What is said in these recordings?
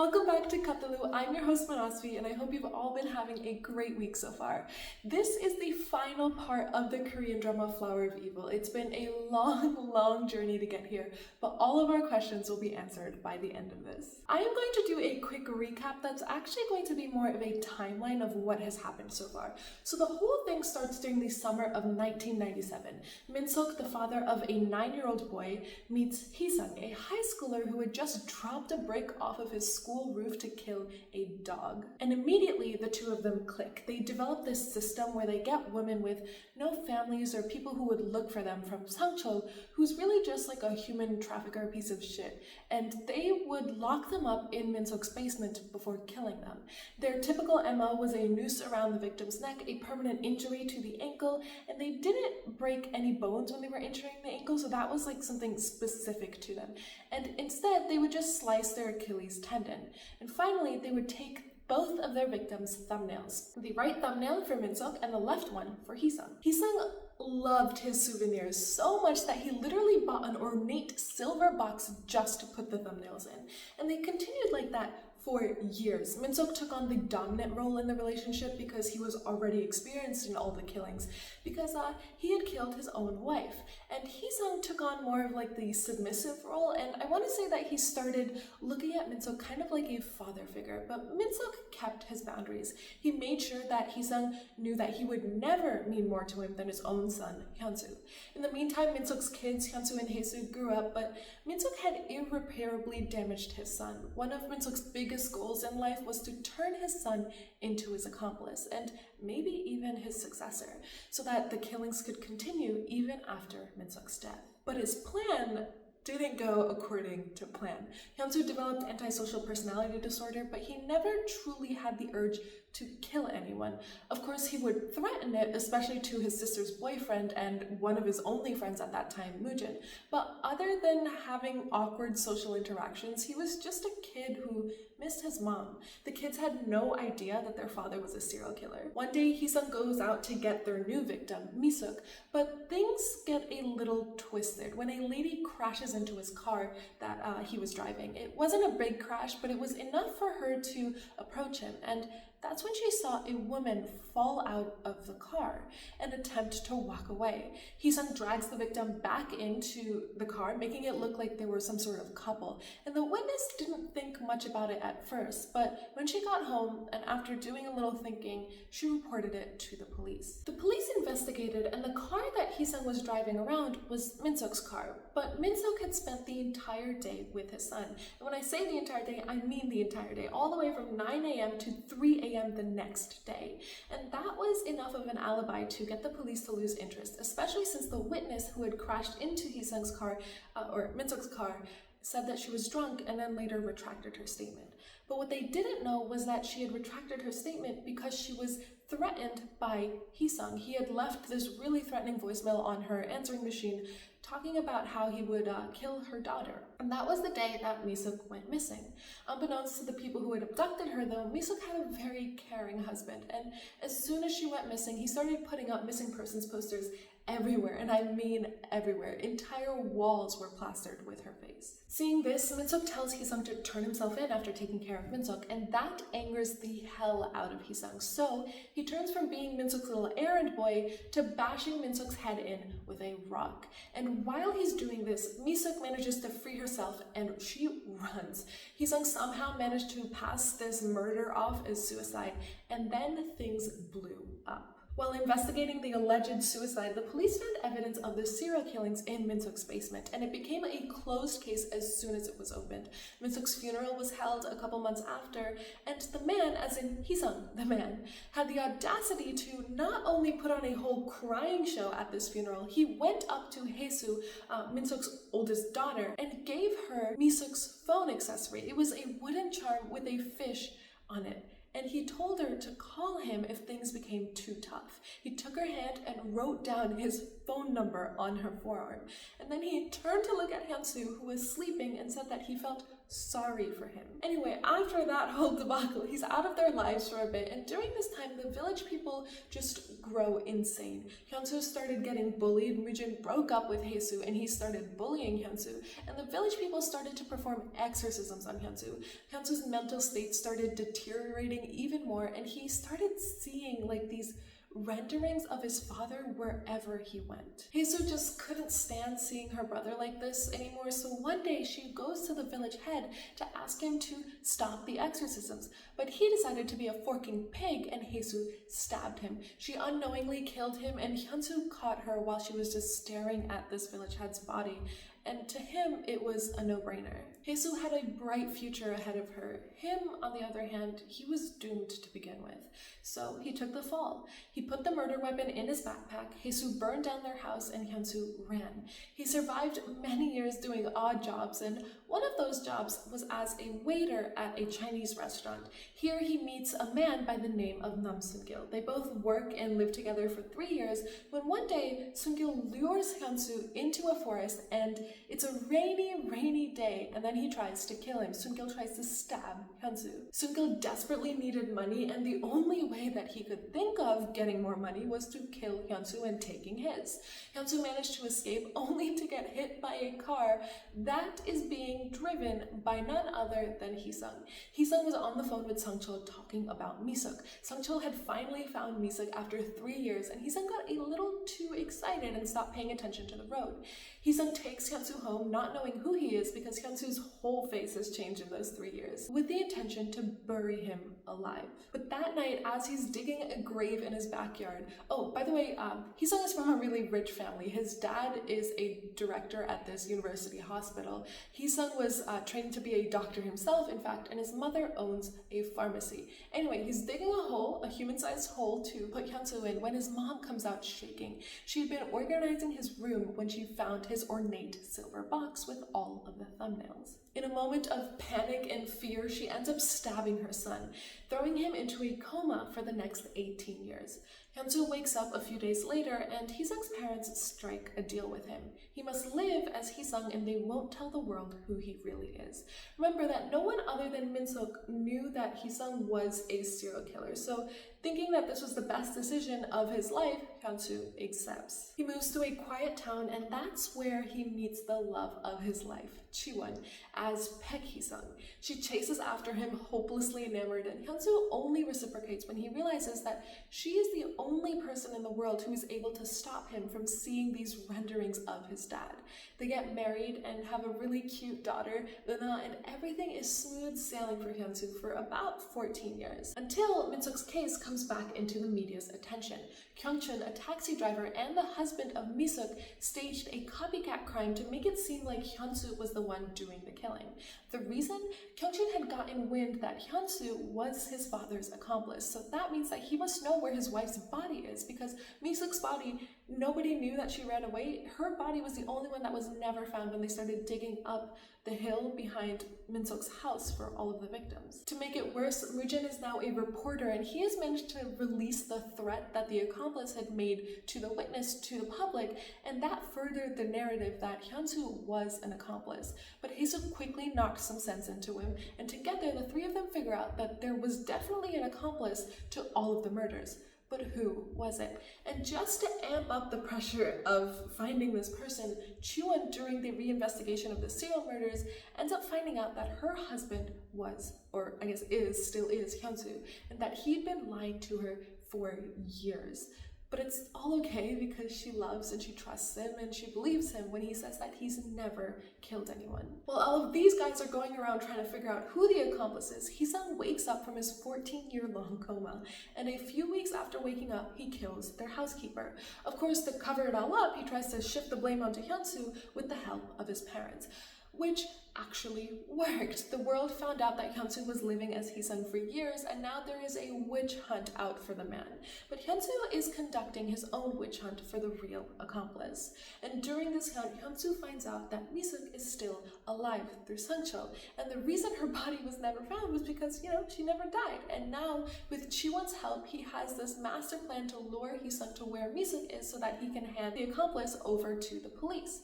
Welcome back to Katalu. I'm your host Manasvi, and I hope you've all been having a great week so far. This is the final part of the Korean drama Flower of Evil. It's been a long journey to get here, but all of our questions will be answered by the end of this. I am going to do a quick recap that's actually going to be more of a timeline of what has happened so far. So the whole thing starts during the summer of 1997. Min-seok, the father of a 9-year-old boy, meets Hee-sung, a high schooler who had just dropped a brick off of his school roof to kill a dog. And immediately the two of them click. They develop this system where they get women with no families or people who would look for them from Sangchul, who's really just like a human trafficker piece of shit. And they would lock them up in Min-seok's basement before killing them. Their typical MO was a noose around the victim's neck, a permanent injury to the ankle, and they didn't break any bones when they were injuring the ankle, so that was like something specific to them. And instead, they would just slice their Achilles tendon. And finally, they would take both of their victims' thumbnails. The right thumbnail for Min-seok and the left one for Hee-sung. Hee-sung loved his souvenirs so much that he literally bought an ornate silver box just to put the thumbnails in. And they continued like that for years. Min-seok took on the dominant role in the relationship because he was already experienced in all the killings, because he had killed his own wife. And Hee-sung took on more of like the submissive role, and I want to say that he started looking at Min-seok kind of like a father figure, but Min-seok kept his boundaries. He made sure that Hee-sung knew that he would never mean more to him than his own son, Hyun-soo. In the meantime, Min-seok's kids, Hyun-soo and Hae-soo, grew up, but Min-seok had irreparably damaged his son. One of Min-seok's biggest goals in life was to turn his son into his accomplice, and maybe even his successor, so that the killings could continue even after Min-seok's death. But his plan didn't go according to plan. Hyun-soo developed antisocial personality disorder, but he never truly had the urge to kill anyone. Of course, he would threaten it, especially to his sister's boyfriend and one of his only friends at that time, Moojin. But other than having awkward social interactions, he was just a kid who missed his mom. The kids had no idea that their father was a serial killer. One day, Hee-sung goes out to get their new victim, Mi-seok, but things get a little twisted when a lady crashes into his car that he was driving. It wasn't a big crash, but it was enough for her to approach him, and that's when she saw a woman fall out of the car and attempt to walk away. Hee-sung drags the victim back into the car, making it look like they were some sort of couple. And the witness didn't think much about it at first, but when she got home and after doing a little thinking, she reported it to the police. The police investigated, and the car that Hee-sung was driving around was Min-seok's car. But Min-seok had spent the entire day with his son. And when I say the entire day, I mean the entire day, all the way from 9 a.m. to 3 a.m. the next day. And that was enough of an alibi to get the police to lose interest, especially since the witness who had crashed into Hee-sung's car, or Min-seok's car, said that she was drunk and then later retracted her statement. But what they didn't know was that she had retracted her statement because she was threatened by Hee-sung. He had left this really threatening voicemail on her answering machine talking about how he would kill her daughter. And that was the day that Mi-seok went missing. Unbeknownst to the people who had abducted her, though, Mi-seok had a very caring husband, and as soon as she went missing, he started putting up missing persons posters everywhere, and I mean everywhere. Entire walls were plastered with her face. Seeing this, Min-seok tells Hee-sung to turn himself in after taking care of Min-seok, and that angers the hell out of Hee-sung. So he turns from being Min-seok's little errand boy to bashing Min-seok's head in with a rock. And while he's doing this, Mi-seok manages to free herself and she runs. Hee-sung somehow managed to pass this murder off as suicide, and then things blew up. While investigating the alleged suicide, the police found evidence of the serial killings in Min-seok's basement, and it became a closed case as soon as it was opened. Min-seok's funeral was held a couple months after, and the man, as in Hee-sung, the man, had the audacity to not only put on a whole crying show at this funeral, he went up to Hae-soo, Min-seok's oldest daughter, and gave her Mi-seok's phone accessory. It was a wooden charm with a fish on it. And he told her to call him if things became too tough. He took her hand and wrote down his phone number on her forearm. And then he turned to look at Hyun-soo, who was sleeping, and said that he felt sorry for him. Anyway, after that whole debacle, he's out of their lives for a bit, and during this time, the village people just grow insane. Hyunsu started getting bullied, Mujin broke up with Hae-soo, and he started bullying Hyunsu, and the village people started to perform exorcisms on Hyunsu. Hyunsu's mental state started deteriorating even more, and he started seeing like these renderings of his father wherever he went. Hae-soo just couldn't stand seeing her brother like this anymore, so one day she goes to the village head to ask him to stop the exorcisms, but he decided to be a forking pig and Hae-soo stabbed him. She unknowingly killed him and Hyunsu caught her while she was just staring at this village head's body, and to him it was a no-brainer. Hae-soo had a bright future ahead of her. Him, on the other hand, he was doomed to begin with. So he took the fall. He put the murder weapon in his backpack, Hae-soo burned down their house, and Hyunsu ran. He survived many years doing odd jobs, and one of those jobs was as a waiter at a Chinese restaurant. Here he meets a man by the name of Nam Seung-gil. They both work and live together for 3 years, when one day Seung-gil lures Hyunsu into a forest, and it's a rainy day, and then he tries to kill him. Seung-gil tries to stab Hyunsu. Seung-gil desperately needed money, and the only way that he could think of getting more money was to kill Hyunsu and taking his. Hyunsu managed to escape only to get hit by a car that is being driven by none other than Hee-sung. Hee-sung was on the phone with Sung-chul talking about Misuk. Sung-chul had finally found Misuk after 3 years, and Hee-sung got a little too excited and stopped paying attention to the road. Hee-sung takes Hyunsu home, not knowing who he is because Hyunsu's whole face has changed in those 3 years, with the intention to bury him alive. But that night, as he's digging a grave in his backyard, oh, by the way, Hee-sung is from a really rich family. His dad is a director at this university hospital. Hee-sung was trained to be a doctor himself, in fact, and his mother owns a pharmacy. Anyway, he's digging a hole, a human-sized hole, to put Hyunsu in when his mom comes out shaking. She had been organizing his room when she found his ornate silver box with all of the thumbnails. In a moment of panic and fear, she ends up stabbing her son, throwing him into a coma for the next 18 years. Hyunsu wakes up a few days later, and Hee-sung's parents strike a deal with him. He must live as Hee-sung, and they won't tell the world who he really is. Remember that no one other than Min-suk knew that Hee-sung was a serial killer, so thinking that this was the best decision of his life, Hyunsu accepts. He moves to a quiet town, and that's where he meets the love of his life, Chae-Won, as Baek Hee-sung. She chases after him, hopelessly enamored, and Hyunsu only reciprocates when he realizes that she is the only person in the world who is able to stop him from seeing these renderings of his dad. They get married and have a really cute daughter, Luna, and everything is smooth sailing for Hyunsu for about 14 years, until Min-suk's case comes back into the media's attention. Kyung-chun, a taxi driver and the husband of Mi-suk, staged a copycat crime to make it seem like Hyunsu was the one doing the killing. The reason? Kyung-chun had gotten wind that Hyunsu was his father's accomplice, so that means that he must know where his wife's body is, because Mi-suk's body, nobody knew that she ran away. Her body was the only one that was never found when they started digging up the hill behind Min-suk's house for all of the victims. To make it worse, Mujin is now a reporter, and he has managed to release the threat that the accomplice had made to the witness to the public, and that furthered the narrative that Hyunsu was an accomplice. But Hae-suk quickly knocked some sense into him, and together the three of them figure out that there was definitely an accomplice to all of the murders. But who was it? And just to amp up the pressure of finding this person, Chae-Won, during the reinvestigation of the serial murders, ends up finding out that her husband was, or I guess still is, Hyunsu, and that he'd been lying to her for years. But it's all okay because she loves and she trusts him and she believes him when he says that he's never killed anyone. While all of these guys are going around trying to figure out who the accomplice is, Hee-sung wakes up from his 14-year-long coma, and a few weeks after waking up, he kills their housekeeper. Of course, to cover it all up, he tries to shift the blame onto Hyunsu with the help of his parents, which actually worked. The world found out that Hyunsu was living as Hee-sung for years, and now there is a witch hunt out for the man. But Hyunsu is conducting his own witch hunt for the real accomplice. And during this hunt, Hyunsu finds out that Mi-suk is still alive through Sung-chul, and the reason her body was never found was because, she never died. And now, with Chae-Won's help, he has this master plan to lure Hee-sung to where Mi-suk is so that he can hand the accomplice over to the police.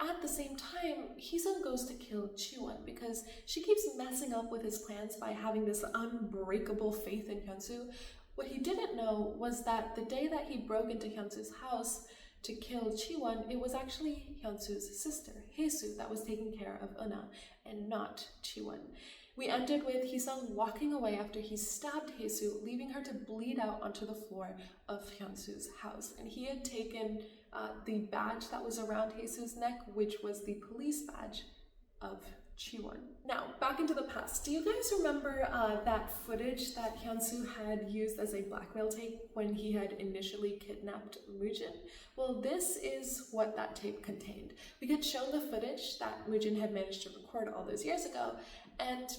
At the same time, Hee-sung goes to kill Chae-Won because she keeps messing up with his plans by having this unbreakable faith in Hyun-soo. What he didn't know was that the day that he broke into Hyun-soo's house to kill Chae-Won, it was actually Hyun-soo's sister, Hae-soo, that was taking care of Euna, and not Chae-Won. We ended with Hee-sung walking away after he stabbed Hae-soo, leaving her to bleed out onto the floor of Hyun-soo's house. And he had taken the badge that was around Hae-soo's neck, which was the police badge of Chae-Won. Now, back into the past. Do you guys remember that footage that Hyun-soo had used as a blackmail tape when he had initially kidnapped Moojin? Well, this is what that tape contained. We had shown the footage that Moojin had managed to record all those years ago, and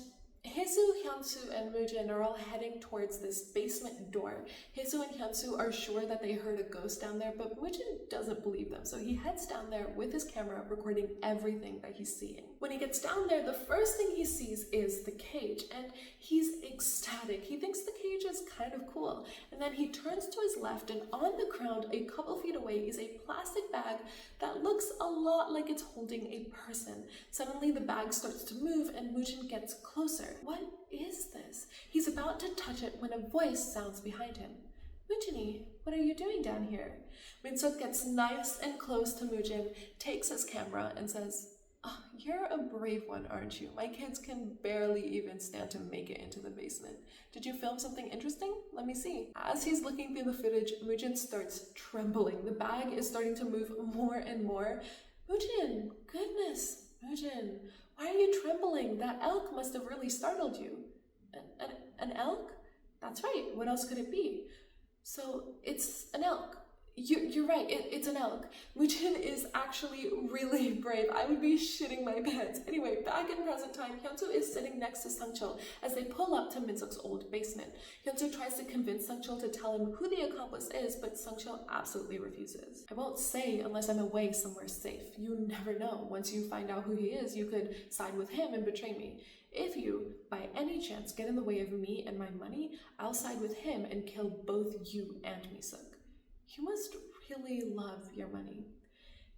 Hae-soo, Hyun-soo, and Moojin are all heading towards this basement door. Hae-soo and Hyun-soo are sure that they heard a ghost down there, but Moojin doesn't believe them, so he heads down there with his camera, recording everything that he's seeing. When he gets down there, the first thing he sees is the cage, and he's ecstatic. He thinks the cage is kind of cool, and then he turns to his left, and on the ground, a couple feet away, is a plastic bag that looks a lot like it's holding a person. Suddenly, the bag starts to move, and Moojin gets closer. What is this? He's about to touch it when a voice sounds behind him. Moojin, what are you doing down here? Min-suk gets nice and close to Moojin, takes his camera, and says, "Oh, you're a brave one, aren't you? My kids can barely even stand to make it into the basement. Did you film something interesting? Let me see." As he's looking through the footage, Moojin starts trembling. The bag is starting to move more and more. Moojin, goodness, Moojin, why are you trembling? That elk must have really startled you. An elk? That's right. What else could it be? So it's an elk. You're right, it's an elk. Moojin is actually really brave. I would be shitting my pants. Anyway, back in present time, Hyun-soo is sitting next to Sang-chul as they pull up to Min-suk's old basement. Hyun-soo tries to convince Sang-chul to tell him who the accomplice is, but Sang-chul absolutely refuses. "I won't say unless I'm away somewhere safe. You never know. Once you find out who he is, you could side with him and betray me. If you, by any chance, get in the way of me and my money, I'll side with him and kill both you and Mi-suk. You must really love your money."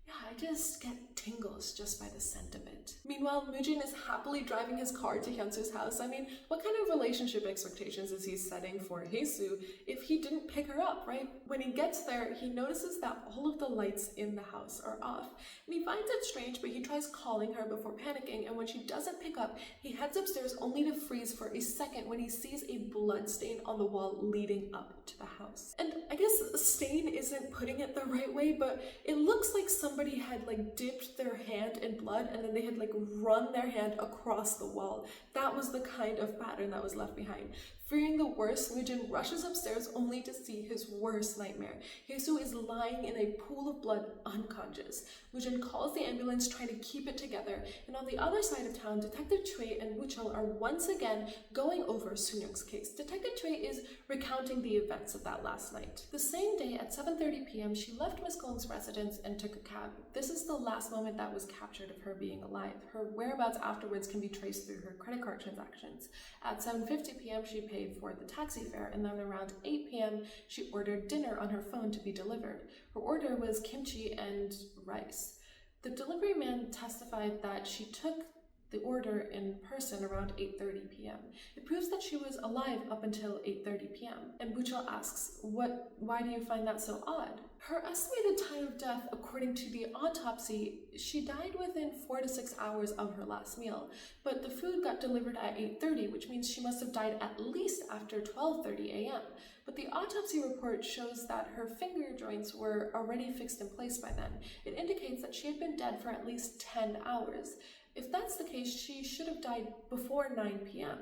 Yeah, I just get tingles just by the scent of it. Meanwhile, Moojin is happily driving his car to Hyun-soo's house. I mean, what kind of relationship expectations is he setting for Hae-soo if he didn't pick her up, right? When he gets there, he notices that all of the lights in the house are off. And he finds it strange, but he tries calling her before panicking, and when she doesn't pick up, he heads upstairs only to freeze for a second when he sees a blood stain on the wall leading up to the house. And I guess stain isn't putting it the right way, but it looks like somebody had dipped their hand in blood and then they had run their hand across the wall. That was the kind of pattern that was left behind. Fearing the worst, Moojin rushes upstairs only to see his worst nightmare. Hae-soo is lying in a pool of blood, unconscious. Moojin calls the ambulance, trying to keep it together, and on the other side of town, Detective Chae and Woo-chul are once again going over Soon-young's case. Detective Chae is recounting the events of that last night. The same day at 7:30 p.m., she left Miss Gong's residence and took a cab. This is the last moment that was captured of her being alive. Her whereabouts afterwards can be traced through her credit card transactions. At 7:50 p.m., she paid for the taxi fare, and then around 8 p.m., she ordered dinner on her phone to be delivered. Her order was kimchi and rice. The delivery man testified that she took the order in person around 8:30 p.m. It proves that she was alive up until 8:30 p.m. And Woo-chul asks, why do you find that so odd? Her estimated time of death, according to the autopsy, she died within 4 to 6 hours of her last meal, but the food got delivered at 8:30, which means she must have died at least after 12:30 a.m. But the autopsy report shows that her finger joints were already fixed in place by then. It indicates that she had been dead for at least 10 hours. If that's the case, she should have died before 9 p.m.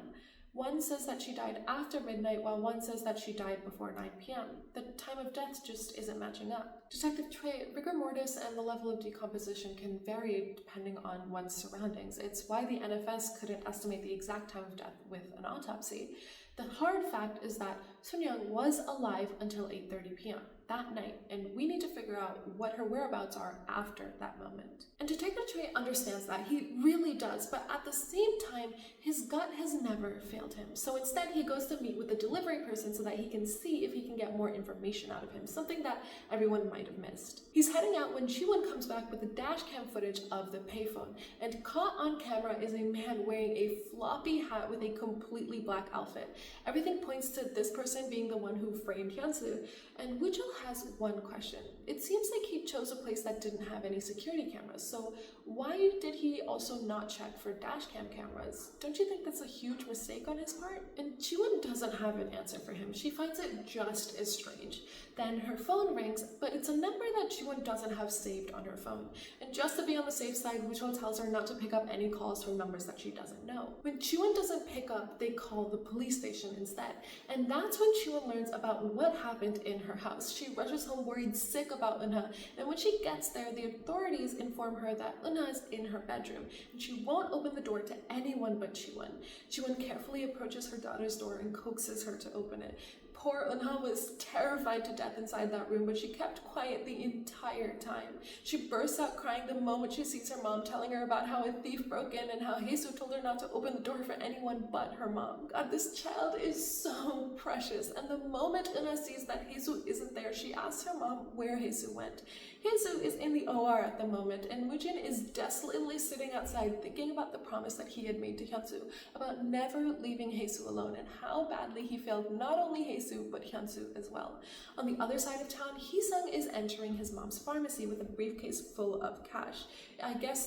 One says that she died after midnight, while one says that she died before 9 p.m. The time of death just isn't matching up. Detective Chae, rigor mortis and the level of decomposition can vary depending on one's surroundings. It's why the NFS couldn't estimate the exact time of death with an autopsy. The hard fact is that Soon-young was alive until 8:30 p.m. that night, and we need to figure out what her whereabouts are after that moment. And Detective Chae understands that, he really does, but at the same time, his gut has never failed him. So instead, he goes to meet with the delivery person so that he can see if he can get more information out of him, something that everyone might have missed. He's heading out when Chae-Won comes back with the dash cam footage of the payphone, and caught on camera is a man wearing a floppy hat with a completely black outfit. Everything points to this person being the one who framed Hyun-soo, and Woo-chul has one question. It seems like he chose a place that didn't have any security cameras, so why did he also not check for dash cam cameras? Don't you think that's a huge mistake on his part? And Chae-Won doesn't have an answer for him. She finds it just as strange. Then her phone rings, but it's a number that Chae-Won doesn't have saved on her phone. And just to be on the safe side, Woo-chul tells her not to pick up any calls from numbers that she doesn't know. When Chae-Won doesn't pick up, they call the police station instead. And that's when Chae-Won learns about what happened in her house. She rushes home worried sick about Eunha, and when she gets there, the authorities inform her that Eunha is in her bedroom, and she won't open the door to anyone but Chae-Won. Chae-Won carefully approaches her daughter's door and coaxes her to open it. Poor Eunha was terrified to death inside that room, but she kept quiet the entire time. She bursts out crying the moment she sees her mom, telling her about how a thief broke in and how Hae-soo told her not to open the door for anyone but her mom. God, this child is so precious, and the moment Eunha sees that Hae-soo isn't there, she asks her mom where Hae-soo went. Hae-soo is in the OR at the moment, and Woojin is desolately sitting outside thinking about the promise that he had made to Hyun-soo about never leaving Hae-soo alone, and how badly he failed not only Hae-soo but Hyun-soo as well. On the other side of town, Hee-sung is entering his mom's pharmacy with a briefcase full of cash. I guess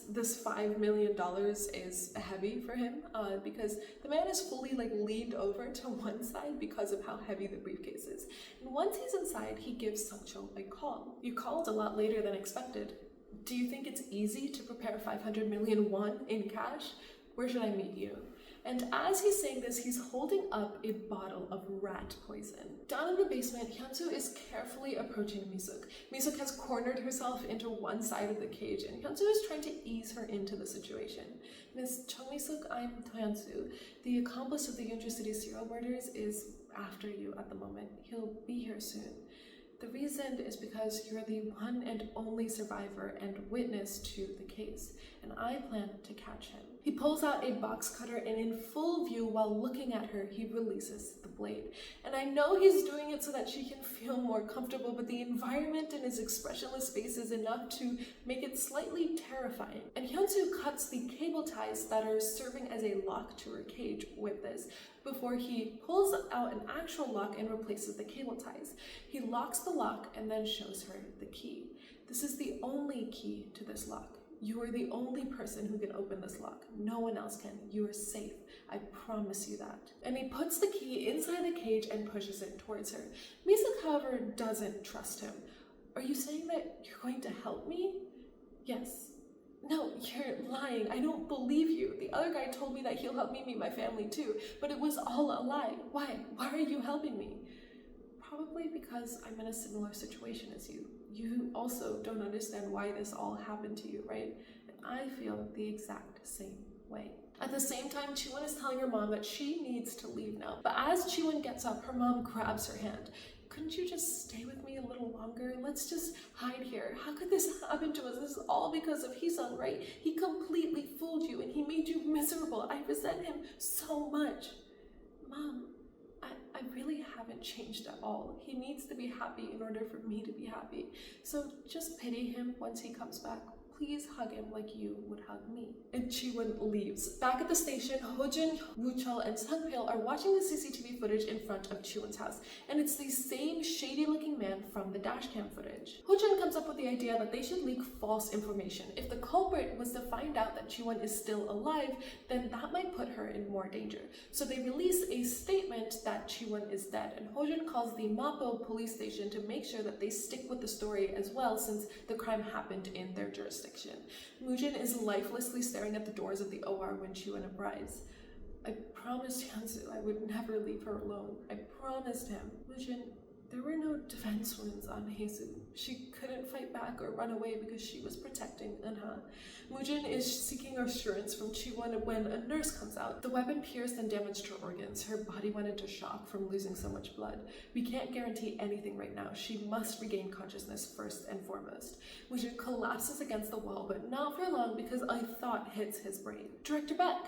this $5 million is heavy for him because the man is fully leaned over to one side because of how heavy the briefcase is. And once he's inside, he gives Sung-chul a call. You called a lot later than expected. Do you think it's easy to prepare 500 million won in cash? Where should I meet you? And as he's saying this, he's holding up a bottle of rat poison. Down in the basement, Hyun-soo is carefully approaching Mi-suk. Mi-suk has cornered herself into one side of the cage, and Hyun-soo is trying to ease her into the situation. Miss Chung Mi-suk, I'm Hyun-soo. The accomplice of the Yeonju City serial murders is after you at the moment. He'll be here soon. The reason is because you're the one and only survivor and witness to the case, and I plan to catch him. He pulls out a box cutter, and in full view while looking at her, he releases the blade. And I know he's doing it so that she can feel more comfortable, but the environment in his expressionless face is enough to make it slightly terrifying. And Hyun-soo cuts the cable ties that are serving as a lock to her cage with this, before he pulls out an actual lock and replaces the cable ties. He locks the lock and then shows her the key. This is the only key to this lock. You are the only person who can open this lock. No one else can. You are safe. I promise you that. And he puts the key inside the cage and pushes it towards her. Mi-suk, however, doesn't trust him. Are you saying that you're going to help me? Yes. No, you're lying. I don't believe you. The other guy told me that he'll help me meet my family too, but it was all a lie. Why? Why are you helping me? Probably because I'm in a similar situation as you. You also don't understand why this all happened to you, right? And I feel the exact same way. At the same time, Chae-Won is telling her mom that she needs to leave now. But as Chae-Won gets up, her mom grabs her hand. Couldn't you just stay with me a little longer? Let's just hide here. How could this happen to us? This is all because of Hee-sung, right? He completely fooled you and he made you miserable. I resent him so much. Mom, I really haven't changed at all. He needs to be happy in order for me to be happy. So just pity him once he comes back. Please hug him like you would hug me. And Chae-Won leaves. Back at the station, Ho-jun, Woo-chul, and Sung-pil are watching the CCTV footage in front of Chae-Won's house, and it's the same shady-looking man from the dashcam footage. Ho-jun comes up with the idea that they should leak false information. If the culprit was to find out that Chae-Won is still alive, then that might put her in more danger. So they release a statement that Chae-Won is dead, and Ho-jun calls the Mapo police station to make sure that they stick with the story as well, since the crime happened in their jurisdiction. Woojin is lifelessly staring at the doors of the OR when Chae-Won arrives. I promised Hyun-soo I would never leave her alone. I promised him. Woojin, There were no defense wounds on Haesu. She couldn't fight back or run away because she was protecting Eunha. Woojin is seeking assurance from Chae-Won when a nurse comes out. The weapon pierced and damaged her organs. Her body went into shock from losing so much blood. We can't guarantee anything right now. She must regain consciousness first and foremost. Woojin collapses against the wall, but not for long because a thought hits his brain. Director Beck!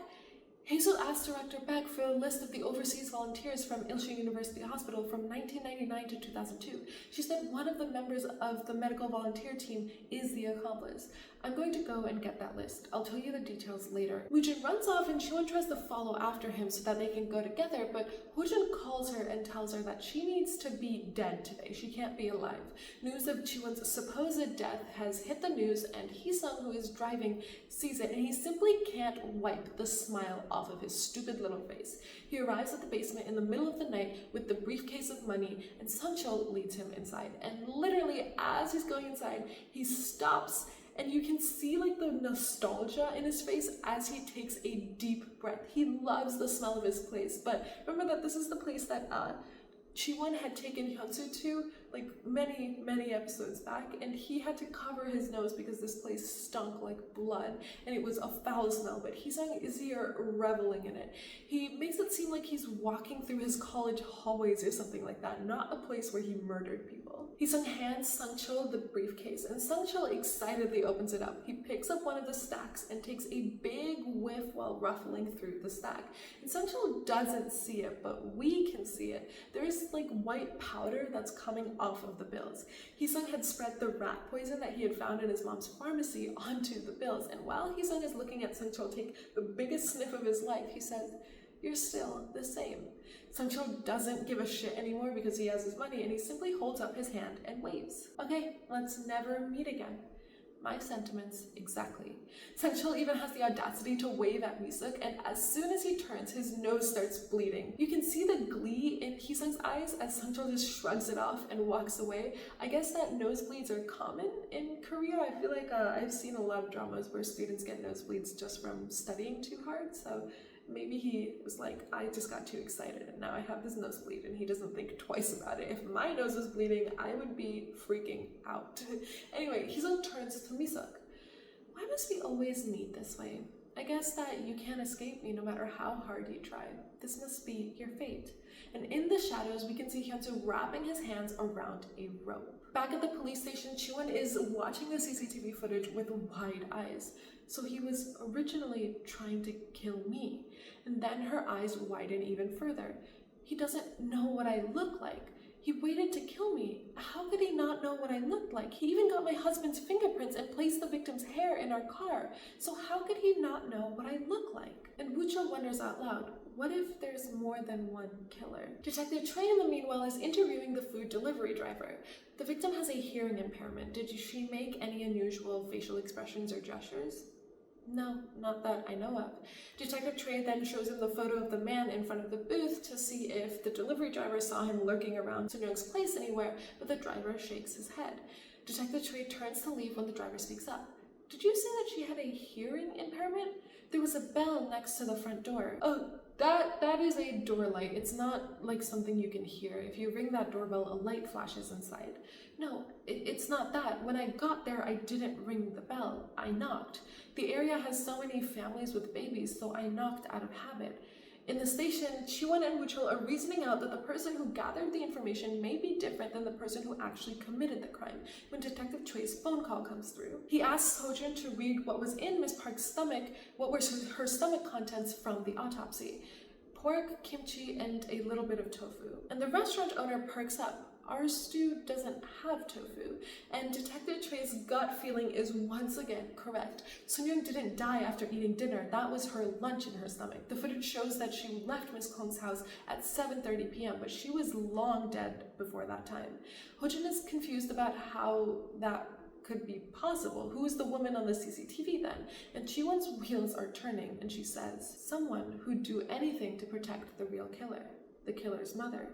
Hazel asked Director Beck for a list of the overseas volunteers from Ilshin University Hospital from 1999 to 2002. She said one of the members of the medical volunteer team is the accomplice. I'm going to go and get that list. I'll tell you the details later. Woojin runs off and Chae-Won tries to follow after him so that they can go together, but Woojin calls her and tells her that she needs to be dead today. She can't be alive. News of Chae-Won's supposed death has hit the news, and Hee-sung, who is driving, sees it, and he simply can't wipe the smile off of his stupid little face. He arrives at the basement in the middle of the night with the briefcase of money, and Sang-chul leads him inside. And literally, as he's going inside, he stops, and you can see like the nostalgia in his face as he takes a deep breath. He loves the smell of his place, but remember that this is the place that Chae-Won had taken Hyunsu to like many episodes back, and he had to cover his nose because this place stunk like blood and it was a foul smell, but Hee-sung is here reveling in it. He makes it seem like he's walking through his college hallways or something like that, not a place where he murdered people. Hee-sung hands Sang-chul the briefcase, and Sang-chul excitedly opens it up. He picks up one of the stacks and takes a big whiff while ruffling through the stack. And Sang-chul doesn't see it, but we can see it. There's like white powder that's coming off of the bills. Hee-sung had spread the rat poison that he had found in his mom's pharmacy onto the bills, and while Hee-sung is looking at Sang-chul take the biggest sniff of his life, he says, "You're still the same." Sang-chul doesn't give a shit anymore because he has his money, and he simply holds up his hand and waves. Okay, let's never meet again. My sentiments exactly. Sang-chul even has the audacity to wave at Misuk, and as soon as he turns, his nose starts bleeding. You can see the glee in Hee-sung's eyes as Sang-chul just shrugs it off and walks away. I guess that nosebleeds are common in Korea. I feel like I've seen a lot of dramas where students get nosebleeds just from studying too hard, so maybe he was like, I just got too excited and now I have this nosebleed, and he doesn't think twice about it. If my nose was bleeding, I would be freaking out. Anyway, Hee-sung turns to Misuk. Why must we always meet this way? I guess that you can't escape me no matter how hard you try. This must be your fate. And in the shadows, we can see Hyunsu wrapping his hands around a rope. Back at the police station, Chae-Won is watching the CCTV footage with wide eyes. So he was originally trying to kill me. And then her eyes widen even further. He doesn't know what I look like. He waited to kill me. How could he not know what I looked like? He even got my husband's fingerprints and placed the victim's hair in our car. So how could he not know what I look like? And Woo-cho wonders out loud, what if there's more than one killer? Detective Chae, in the meanwhile, is interviewing the food delivery driver. The victim has a hearing impairment. Did she make any unusual facial expressions or gestures? No, not that I know of. Detective Chae then shows him the photo of the man in front of the booth to see if the delivery driver saw him lurking around Sun-young's place anywhere, but the driver shakes his head. Detective Chae turns to leave when the driver speaks up. Did you say that she had a hearing impairment? There was a bell next to the front door. Oh, that is a door light. It's not like something you can hear. If you ring that doorbell, a light flashes inside. No, it's not that. When I got there, I didn't ring the bell. I knocked. The area has so many families with babies, so I knocked out of habit. In the station, Chae-Won and Woo-cho are reasoning out that the person who gathered the information may be different than the person who actually committed the crime when Detective Chae's phone call comes through. He asks Ho-jun to read what was in Miss Park's stomach, what were her stomach contents from the autopsy. Pork, kimchi, and a little bit of tofu. And the restaurant owner perks up. Our stew doesn't have tofu, and Detective Chae's gut feeling is once again correct. Sun-young didn't die after eating dinner. That was her lunch in her stomach. The footage shows that she left Miss Kong's house at 7:30 p.m., but she was long dead before that time. Ho-jun is confused about how that could be possible. Who is the woman on the CCTV then? And Chae-Won's wheels are turning, and she says, someone who'd do anything to protect the real killer. The killer's mother.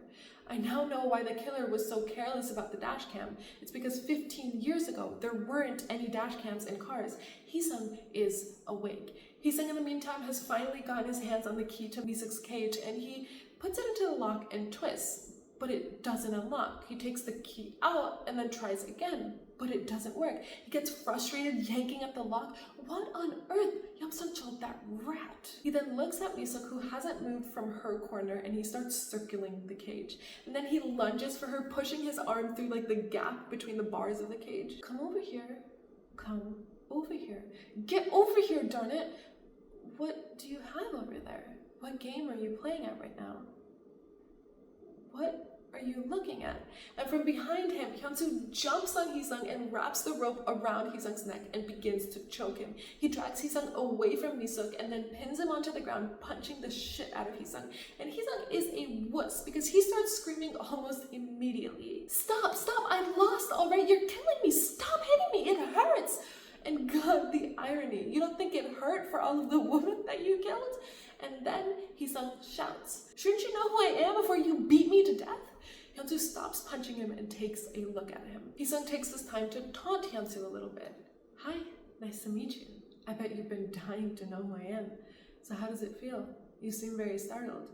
I now know why the killer was so careless about the dash cam. It's because 15 years ago, there weren't any dash cams in cars. Hee-sung is awake. Hee-sung, in the meantime, has finally gotten his hands on the key to Misuk's cage, and he puts it into the lock and twists. but it doesn't unlock. He takes the key out and then tries again, but it doesn't work. He gets frustrated, yanking at the lock. What on earth? Yeopsan-chul, that rat. He then looks at Mi-seok, who hasn't moved from her corner, and he starts circling the cage. And then he lunges for her, pushing his arm through like the gap between the bars of the cage. Come over here. Come over here. Get over here, darn it. What do you have over there? What game are you playing at right now? What are you looking at? And from behind him, Hyun-soo jumps on Hee-sung and wraps the rope around Hee-sung's neck and begins to choke him. He drags Hee-sung away from Mi-seok and then pins him onto the ground, punching the shit out of Hee-sung. And Hee-sung is a wuss because he starts screaming almost immediately. Stop, stop, I lost already. You're killing me. Stop hitting me. It hurts. And God, the irony. You don't think it hurt for all of the women that you killed? And then Hee-sung shouts, shouldn't you know who I am before you beat me to death? Hyun-soo stops punching him and takes a look at him. Hee-sung takes this time to taunt Hyun-soo a little bit. Hi, nice to meet you. I bet you've been dying to know who I am. So how does it feel? You seem very startled.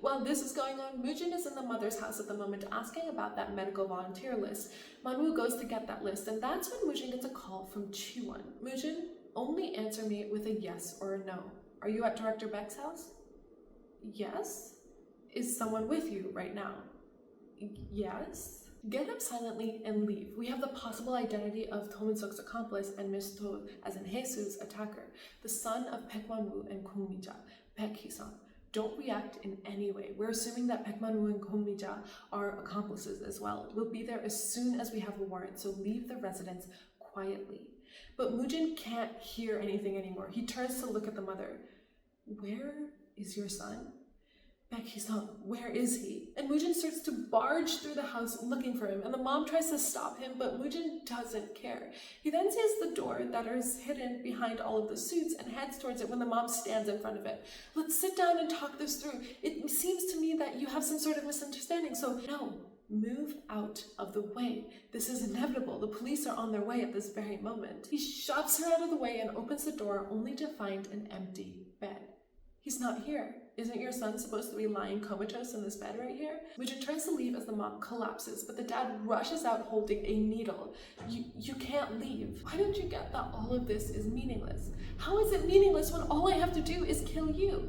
While this is going on, Moojin is in the mother's house at the moment asking about that medical volunteer list. Manwoo goes to get that list, and that's when Moojin gets a call from Chae-Won. Moojin, only answer me with a yes or a no. Are you at Director Beck's house? Yes. Is someone with you right now? Yes. Get up silently and leave. We have the possible identity of To Min-seok's accomplice and Miss To, as in Jesus' attacker, the son of Baek Man-woo and Kong Mi-ja, Baek Hee-sung. Don't react in any way. We're assuming that Baek Man-woo and Kong Mi-ja are accomplices as well. We'll be there as soon as we have a warrant, so leave the residence quietly. But Moojin can't hear anything anymore. He turns to look at the mother. Where is your son? Baek Hee-sung, where is he? And Moojin starts to barge through the house looking for him, and the mom tries to stop him, but Moojin doesn't care. He then sees the door that is hidden behind all of the suits and heads towards it when the mom stands in front of it. Let's sit down and talk this through. It seems to me that you have some sort of misunderstanding, so no. Move out of the way. This is inevitable. The police are on their way at this very moment. He shoves her out of the way and opens the door only to find an empty bed. He's not here. Isn't your son supposed to be lying comatose in this bed right here? Moojin tries to leave as the mom collapses, but the dad rushes out holding a needle. You can't leave. Why don't you get that all of this is meaningless? How is it meaningless when all I have to do is kill you?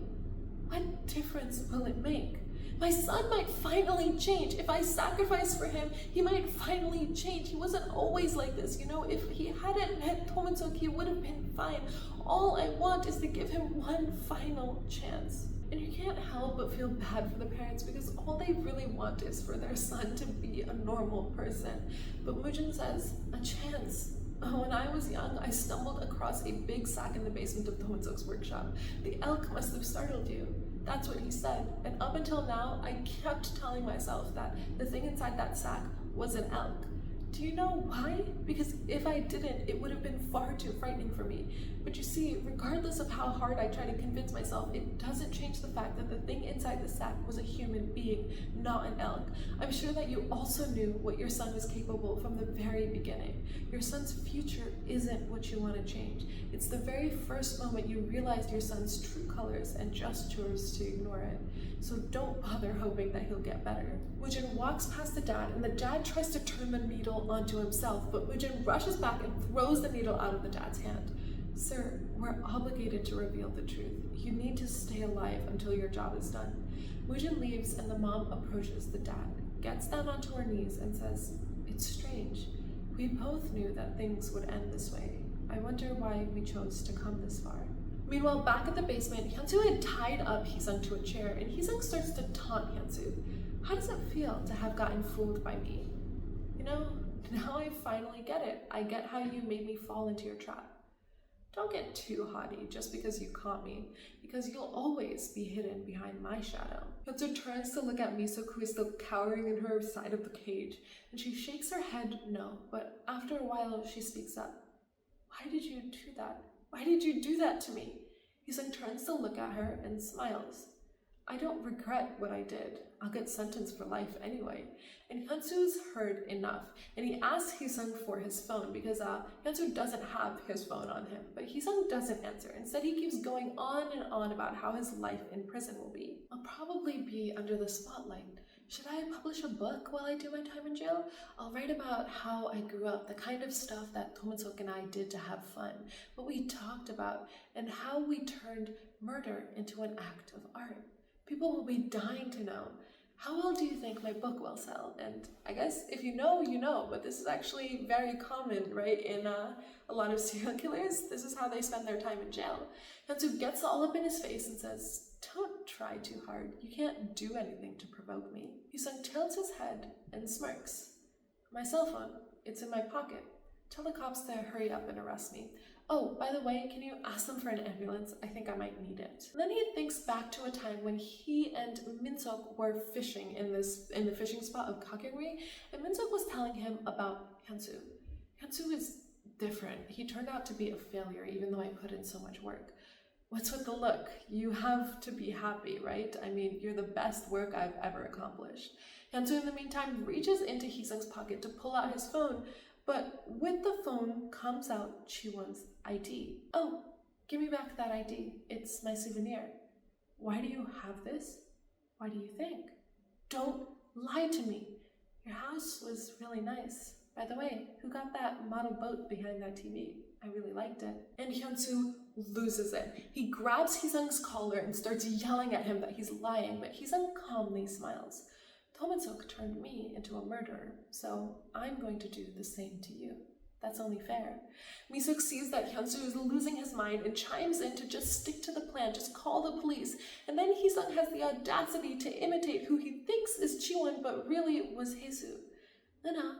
What difference will it make? My son might finally change. If I sacrifice for him, he might finally change. He wasn't always like this, you know? If he hadn't met To Min-seok, he would have been fine. All I want is to give him one final chance. And you can't help but feel bad for the parents because all they really want is for their son to be a normal person. But Moojin says, a chance. When I was young, I stumbled across a big sack in the basement of To Min-seok's workshop. The elk must have startled you. That's what he said. And up until now, I kept telling myself that the thing inside that sack was an elk. Do you know why? Because if I didn't, it would have been far too frightening for me. But you see, regardless of how hard I try to convince myself, it doesn't change the fact that the thing inside the sack was a human being, not an elk. I'm sure that you also knew what your son was capable from the very beginning. Your son's future isn't what you want to change. It's the very first moment you realized your son's true colors and just chose to ignore it. So don't bother hoping that he'll get better. Moojin walks past the dad, and the dad tries to turn the needle onto himself, but Moojin rushes back and throws the needle out of the dad's hand. Sir, we're obligated to reveal the truth. You need to stay alive until your job is done. Moojin leaves, and the mom approaches the dad, gets down onto her knees, and says, it's strange. We both knew that things would end this way. I wonder why we chose to come this far. Meanwhile, back at the basement, Hyun-soo had tied up Hee-sung to a chair, and Hee-sung starts to taunt Hyun-soo. How does it feel to have gotten fooled by me? You know, now I finally get it. I get how you made me fall into your trap. Don't get too haughty just because you caught me, because you'll always be hidden behind my shadow. Hyun-soo turns to look at Mi-seok, who is still cowering in her side of the cage, and she shakes her head no, but after a while she speaks up. Why did you do that? Why did you do that to me? Hee-sung turns to look at her and smiles. I don't regret what I did. I'll get sentenced for life anyway. And Hyun-soo's heard enough, and he asks Hee-sung for his phone because Hyun-soo doesn't have his phone on him. But Hee-sung doesn't answer. Instead, he keeps going on and on about how his life in prison will be. I'll probably be under the spotlight. Should I publish a book while I do my time in jail? I'll write about how I grew up, the kind of stuff that Tomin-seok and I did to have fun, what we talked about, and how we turned murder into an act of art. People will be dying to know. How well do you think my book will sell? And I guess if you know, you know, but this is actually very common, right? In a lot of serial killers, this is how they spend their time in jail. Hyun-soo gets all up in his face and says, "Don't try too hard. You can't do anything to provoke me." Hee-sung tilts his head and smirks. "My cell phone, it's in my pocket. Tell the cops to hurry up and arrest me. Oh, by the way, can you ask them for an ambulance? I think I might need it." And then he thinks back to a time when he and Min-seok were fishing in the fishing spot of Gakyeongri, and Min-seok was telling him about Hyun-soo. Hyun-soo is different. He turned out to be a failure, even though I put in so much work. What's with the look? You have to be happy, right? I mean, you're the best work I've ever accomplished. Hyun-soo, in the meantime, reaches into Hee-sung's pocket to pull out his phone, but with the phone comes out Chae-Won's ID. "Oh, give me back that ID. It's my souvenir." "Why do you have this? Why do you think?" "Don't lie to me. Your house was really nice. By the way, who got that model boat behind that TV? I really liked it." And Hyun-soo loses it. He grabs Hee-sung's collar and starts yelling at him that he's lying, but Hee-sung calmly smiles. "Tomin-seok turned me into a murderer, so I'm going to do the same to you. That's only fair." Mi-seok sees that Hyun-soo is losing his mind and chimes in to just stick to the plan, just call the police. And then Hee-sung has the audacity to imitate who he thinks is Chae-Won, but really was Hae-soo. "Luna,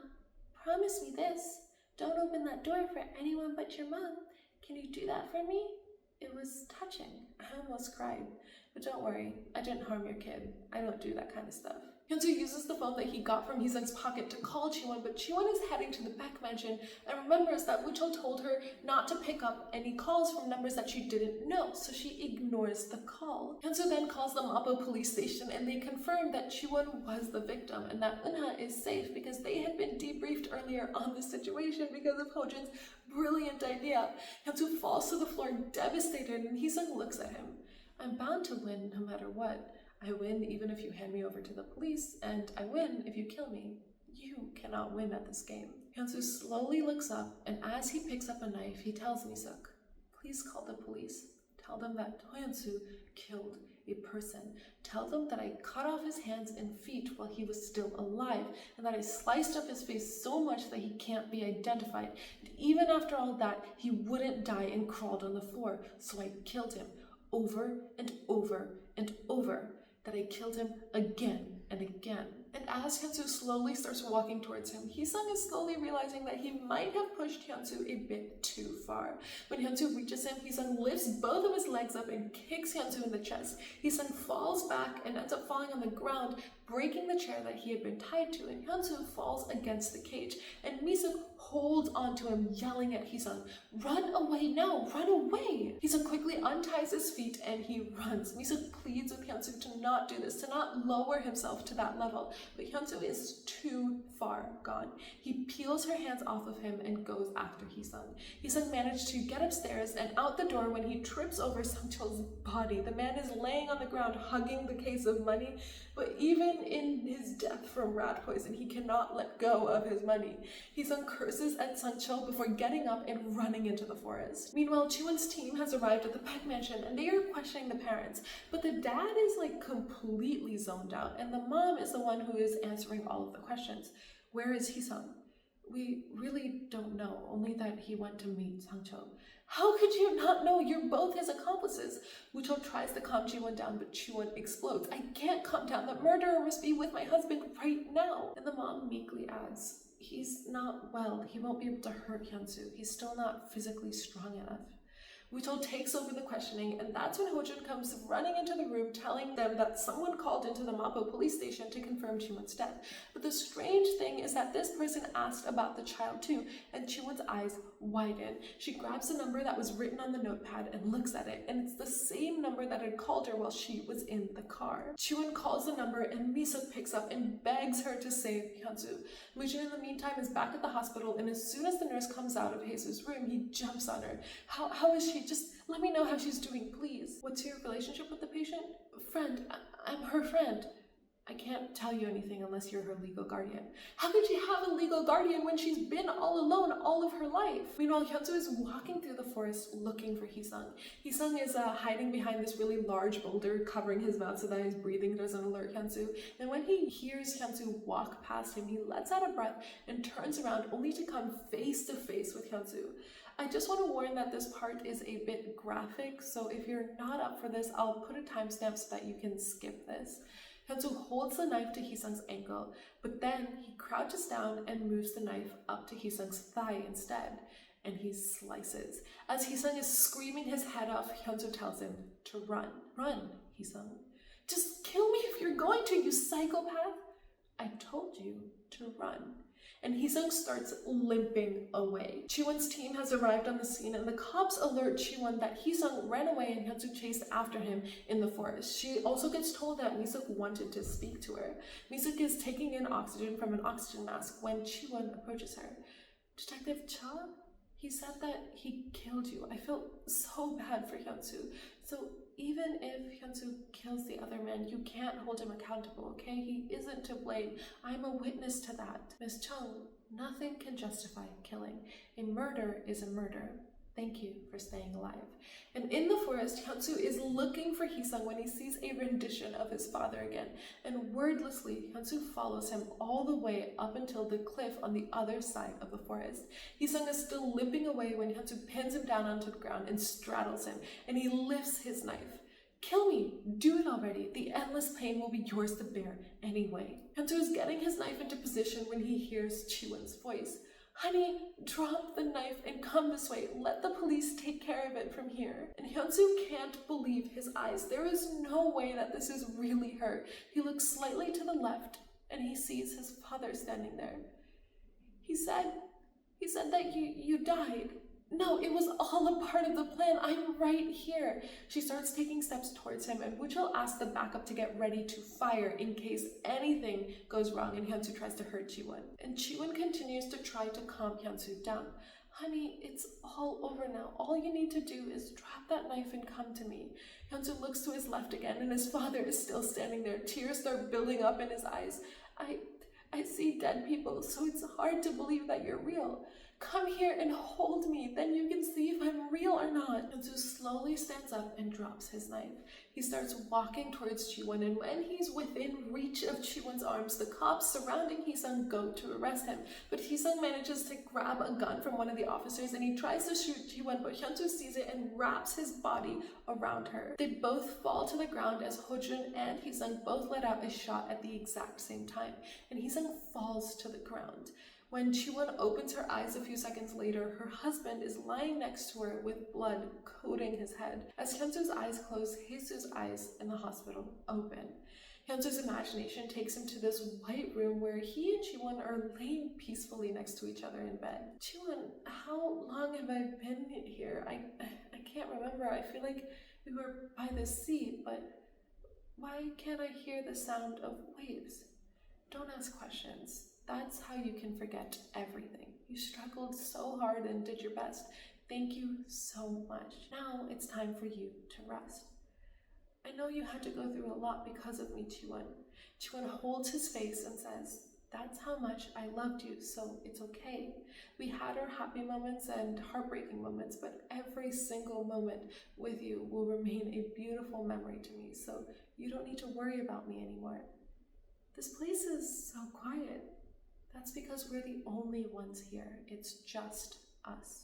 promise me this. Don't open that door for anyone but your mom. Can you do that for me?" It was touching. I almost cried. But don't worry, I didn't harm your kid. I don't do that kind of stuff. Hyun-soo uses the phone that he got from Hee-sung's pocket to call Chae-Won, but Chae-Won is heading to the Baek mansion and remembers that Woo-chul told her not to pick up any calls from numbers that she didn't know, so she ignores the call. Hyun-soo then calls the Mapo police station and they confirm that Chae-Won was the victim and that Eunha is safe because they had been debriefed earlier on the situation because of Ho-jun's brilliant idea. Hyun-soo falls to the floor devastated and Hee-sung looks at him. "I'm bound to win no matter what. I win even if you hand me over to the police, and I win if you kill me. You cannot win at this game." Hyun-soo slowly looks up, and as he picks up a knife, he tells Mi-seok, "Please call the police. Tell them that Hyun-soo killed a person. Tell them that I cut off his hands and feet while he was still alive, and that I sliced up his face so much that he can't be identified. And even after all that, he wouldn't die and crawled on the floor, so I killed him. Over and over and over. That I killed him again and again." And as Hyun-soo slowly starts walking towards him, Hee-sung is slowly realizing that he might have pushed Hyun-soo a bit too far. When Hyun-soo reaches him, Hee-sung lifts both of his legs up and kicks Hyun-soo in the chest. Hee-sung falls back and ends up falling on the ground, breaking the chair that he had been tied to, and Hyun-soo falls against the cage. And Mi-seok holds onto him, yelling at Hee-sung, "Run away now, run away!" Hee-sung quickly unties his feet and he runs. Mi-seok pleads with Hyun-soo to not do this, to not lower himself to that level, but Hyun-soo is too far gone. He peels her hands off of him and goes after Hee-sung. Hee-sung managed to get upstairs and out the door when he trips over Sung-cheol's body. The man is laying on the ground hugging the case of money, but even in his death from rat poison, he cannot let go of his money. Hee-sung curses at Sung-cheol before getting up and running into the forest. Meanwhile, Chae-Won's team has arrived at the Baek mansion and they are questioning the parents, but the dad is like completely zoned out and the mom is the one who is answering all of the questions. "Where is Hee-sung?" "We really don't know, only that he went to meet Sang-cheol." "How could you not know? You're both his accomplices." Woo-chul tries to calm Chae-Won down, but Chae-Won explodes. "I can't calm down. The murderer must be with my husband right now." And the mom meekly adds, "He's not well. He won't be able to hurt Hyun-soo. He's still not physically strong enough." Woo-chul takes over the questioning, and that's when Ho-jun comes running into the room telling them that someone called into the Mapo police station to confirm Chae-Won's death. But the strange thing is that this person asked about the child too, and Chae-Won's eyes widen. She grabs the number that was written on the notepad and looks at it, and it's the same number that had called her while she was in the car. Chae-Won calls the number and Mi-seok picks up and begs her to save Hyun-soo. Mu-jin in the meantime is back at the hospital, and as soon as the nurse comes out of Hae-soo's room, he jumps on her. How is she? Just let me know how she's doing, please." "What's your relationship with the patient?" "Friend. I'm her friend." I can't tell you anything unless you're her legal guardian. How could she have a legal guardian when she's been all alone all of her life? Meanwhile, Hyunsoo is walking through the forest looking for Hee-sung. Hee-sung is hiding behind this really large boulder, covering his mouth so that his breathing doesn't alert Hyunsoo. And when he hears Hyunsoo walk past him, he lets out a breath and turns around only to come face to face with Hyunsoo. I just want to warn that this part is a bit graphic, so if you're not up for this, I'll put a timestamp so that you can skip this. Hyunsoo holds the knife to Hee-sung's ankle, but then he crouches down and moves the knife up to Hee-sung's thigh instead, and he slices. As Hee-sung is screaming his head off, Hyunsoo tells him to run. Run, Hee-sung. Just kill me if you're going to, you psychopath. I told you to run. And Hee-sung starts limping away. Chae-Won's team has arrived on the scene, and the cops alert Chae-Won that Hee-sung ran away and Hyunsoo chased after him in the forest. She also gets told that Mi-suk wanted to speak to her. Mi-suk is taking in oxygen from an oxygen mask when Chae-Won approaches her. Detective Cha? He said that he killed you. I feel so bad for Hyunsoo. So even if Hyunsoo kills the other man, you can't hold him accountable, okay? He isn't to blame. I'm a witness to that. Miss Chung, nothing can justify killing. A murder is a murder. Thank you for staying alive. And in the forest, Hyunsoo is looking for Hee-sung when he sees a rendition of his father again. And wordlessly, Hyunsoo follows him all the way up until the cliff on the other side of the forest. Hee-sung is still limping away when Hyunsoo pins him down onto the ground and straddles him, and he lifts his knife. Kill me! Do it already! The endless pain will be yours to bear anyway. Hyunsoo is getting his knife into position when he hears Chae-Won's voice. Honey, drop the knife and come this way. Let the police take care of it from here. And Hyunsoo can't believe his eyes. There is no way that this is really her. He looks slightly to the left and he sees his father standing there. He said that you died. No, it was all a part of the plan. I'm right here. She starts taking steps towards him, and Woo-chul asks the backup to get ready to fire in case anything goes wrong and Hyunsoo tries to hurt Chae-Won. And Chae-Won continues to try to calm Hyunsoo down. Honey, it's all over now. All you need to do is drop that knife and come to me. Hyunsoo looks to his left again, and his father is still standing there. Tears start building up in his eyes. I see dead people, so it's hard to believe that you're real. Come here and hold me, then you can see if I'm real or not. Hyunsoo slowly stands up and drops his knife. He starts walking towards Chae-Won, and when he's within reach of Chae-Won's arms, the cops surrounding Hee-sung go to arrest him. But Hee-sung manages to grab a gun from one of the officers, and he tries to shoot Chae-Won, but Hyunsoo sees it and wraps his body around her. They both fall to the ground as Ho-jun and Hee-sung both let out a shot at the exact same time, and Hee-sung falls to the ground. When Chae-Won opens her eyes a few seconds later, her husband is lying next to her with blood coating his head. As Hyunsoo's eyes close, Jesus' eyes in the hospital open. Hyunsoo's imagination takes him to this white room where he and Chae-Won are laying peacefully next to each other in bed. Chae-Won, how long have I been here? I can't remember. I feel like we were by the sea, but why can't I hear the sound of waves? Don't ask questions. That's how you can forget everything. You struggled so hard and did your best. Thank you so much. Now it's time for you to rest. I know you had to go through a lot because of me, Chae-Won. Chae-Won holds his face and says, that's how much I loved you, so it's okay. We had our happy moments and heartbreaking moments, but every single moment with you will remain a beautiful memory to me, so you don't need to worry about me anymore. This place is so quiet. That's because we're the only ones here. It's just us.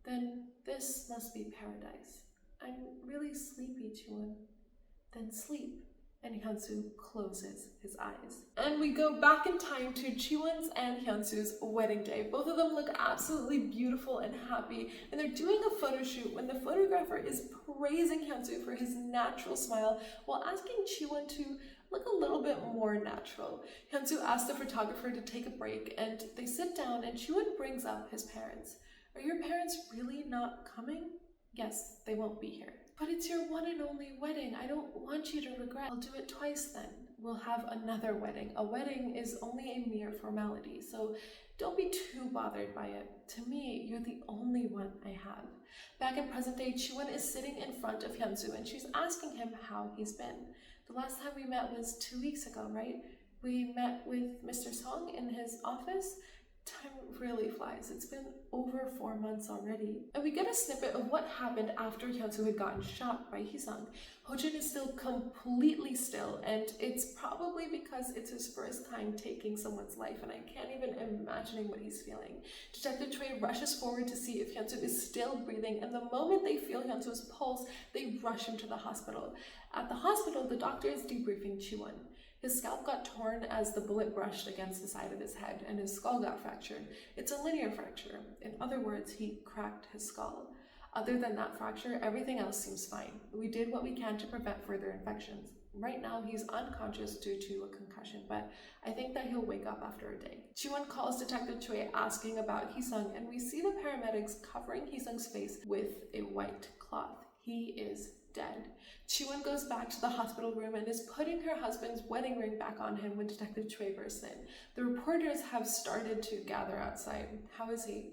Then this must be paradise. I'm really sleepy, Chae-Won. Then sleep. And Hyunsoo closes his eyes. And we go back in time to Chae-Won's and Hyunsoo's wedding day. Both of them look absolutely beautiful and happy, and they're doing a photo shoot when the photographer is praising Hyunsoo for his natural smile while asking Chae-Won to look a little bit more natural. Hyunsoo asks the photographer to take a break, and they sit down, and Chae-Won brings up his parents. Are your parents really not coming? Yes, they won't be here. But it's your one and only wedding. I don't want you to regret. I'll do it twice then. We'll have another wedding. A wedding is only a mere formality, so don't be too bothered by it. To me, you're the only one I have. Back in present day, Chae-Won is sitting in front of Hyunsoo, and she's asking him how he's been. The last time we met was 2 weeks ago, right? We met with Mr. Song in his office. Time really flies. It's been over 4 months already. And we get a snippet of what happened after Hyunsoo had gotten shot by Hee-sung. Hojin is still completely still, and it's probably because it's his first time taking someone's life, and I can't even imagine what he's feeling. Detective Chae rushes forward to see if Hyunsoo is still breathing, and the moment they feel Hyunsoo's pulse, they rush him to the hospital. At the hospital, the doctor is debriefing Chae-Won. His scalp got torn as the bullet brushed against the side of his head, and his skull got fractured. It's a linear fracture. In other words, he cracked his skull. Other than that fracture, everything else seems fine. We did what we can to prevent further infections. Right now, he's unconscious due to a concussion, but I think that he'll wake up after a day. Chae-Won calls Detective Chae asking about Hee-sung, and we see the paramedics covering Hee-sung's face with a white cloth. He is dead. Chae-Won goes back to the hospital room and is putting her husband's wedding ring back on him when Detective Chae bursts in. The reporters have started to gather outside. How is he?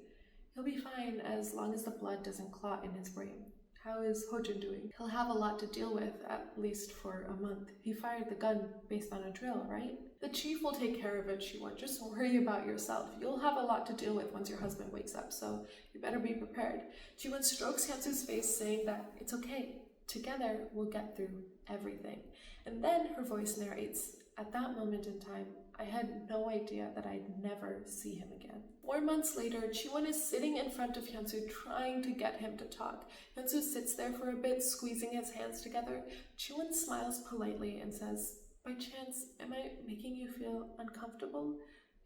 He'll be fine as long as the blood doesn't clot in his brain. How is Hojin doing? He'll have a lot to deal with, at least for a month. He fired the gun based on a drill, right? The chief will take care of it, Chae-Won. Just worry about yourself. You'll have a lot to deal with once your husband wakes up, so you better be prepared. Chae-Won strokes Hyunsoo's face, saying that it's okay. Together, we'll get through everything. And then her voice narrates, at that moment in time, I had no idea that I'd never see him again. 4 months later, Chae-Won is sitting in front of Hyunsoo trying to get him to talk. Hyunsoo sits there for a bit, squeezing his hands together. Chae-Won smiles politely and says, by chance, am I making you feel uncomfortable?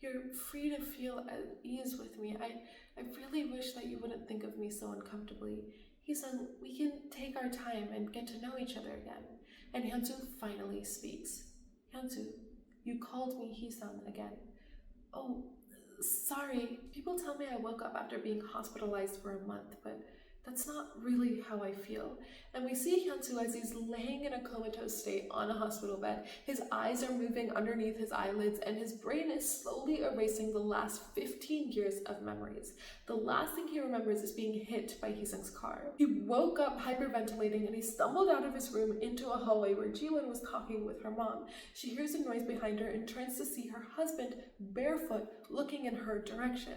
You're free to feel at ease with me. I really wish that you wouldn't think of me so uncomfortably. Hee-sung, we can take our time and get to know each other again. And Hyunsoo finally speaks. Hyunsoo, you called me Hee-sung again. Oh, sorry. People tell me I woke up after being hospitalized for a month, but that's not really how I feel. And we see Hyunsoo as he's laying in a comatose state on a hospital bed. His eyes are moving underneath his eyelids, and his brain is slowly erasing the last 15 years of memories. The last thing he remembers is being hit by Hee-sung's car. He woke up hyperventilating, and he stumbled out of his room into a hallway where Ji-won was talking with her mom. She hears a noise behind her and turns to see her husband barefoot looking in her direction.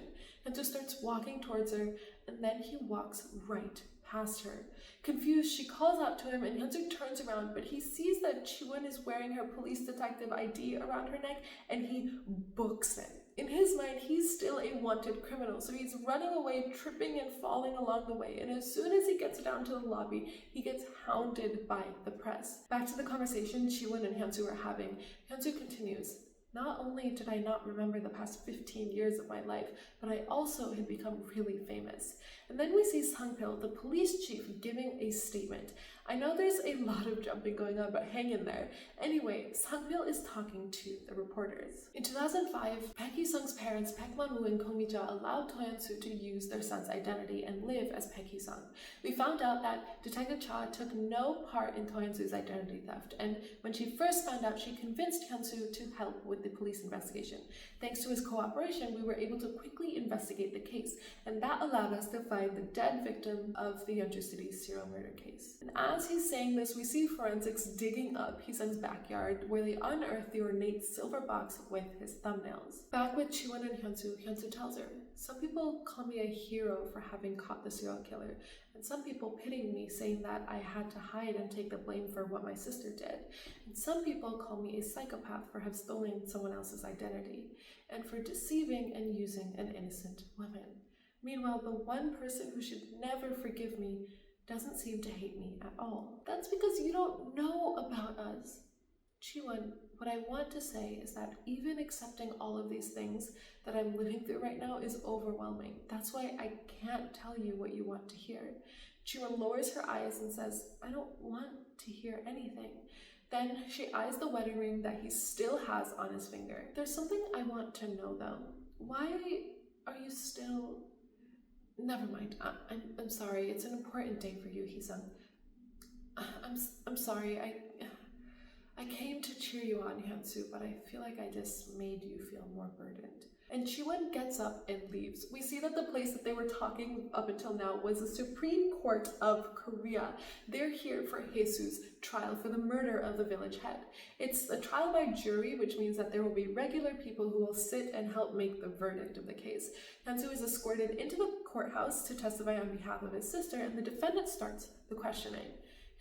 Hyunsoo starts walking towards her, and then he walks right past her. Confused, she calls out to him, and Hyunsoo turns around, but he sees that Chae-Won is wearing her police detective ID around her neck, and he books it. In his mind, he's still a wanted criminal, so he's running away, tripping and falling along the way, and as soon as he gets down to the lobby, he gets hounded by the press. Back to the conversation Chae-Won and Hyunsoo are having. Hyunsoo continues, not only did I not remember the past 15 years of my life, but I also had become really famous. And then we see Sang-pil, the police chief, giving a statement. I know there's a lot of jumping going on, but hang in there. Anyway, Sang-pil is talking to the reporters. In 2005, Baek Hee-sung's parents, Baek Man-woo and Ko Mi-ja, allowed To Hyun-soo to use their son's identity and live as Baek Hee-sung. We found out that Detective Cha took no part in To Hyun-soo's identity theft, and when she first found out, she convinced Hyun-soo to help with the police investigation. Thanks to his cooperation, we were able to quickly investigate the case, and that allowed us to find the dead victim of the Yeonju City serial murder case. And as he's saying this, we see forensics digging up Hee-sung's backyard, where they unearth the ornate silver box with his thumbnails. Back with Chae-Won and Hyunsoo, Hyunsoo tells her, some people call me a hero for having caught the serial killer, and some people pitying me, saying that I had to hide and take the blame for what my sister did. And some people call me a psychopath for have stolen someone else's identity, and for deceiving and using an innocent woman. Meanwhile, the one person who should never forgive me doesn't seem to hate me at all. That's because you don't know about us. Chae-Won, what I want to say is that even accepting all of these things that I'm living through right now is overwhelming. That's why I can't tell you what you want to hear. Chae-Won lowers her eyes and says, I don't want to hear anything. Then she eyes the wedding ring that he still has on his finger. There's something I want to know though. Why are you still... Never mind. I'm sorry. It's an important day for you, Hee-sung. I'm sorry. I came to cheer you on, Hyunsoo, but I feel like I just made you feel more burdened. And Chae-Won gets up and leaves. We see that the place that they were talking up until now was the Supreme Court of Korea. They're here for Jesus' trial for the murder of the village head. It's a trial by jury, which means that there will be regular people who will sit and help make the verdict of the case. Hyun-soo is escorted into the courthouse to testify on behalf of his sister, and the defendant starts the questioning.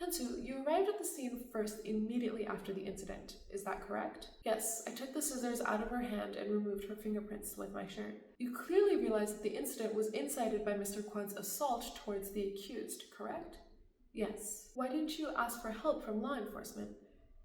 Hyun-soo, you arrived at the scene first immediately after the incident. Is that correct? Yes, I took the scissors out of her hand and removed her fingerprints with my shirt. You clearly realized that the incident was incited by Mr. Kwon's assault towards the accused, correct? Yes. Why didn't you ask for help from law enforcement?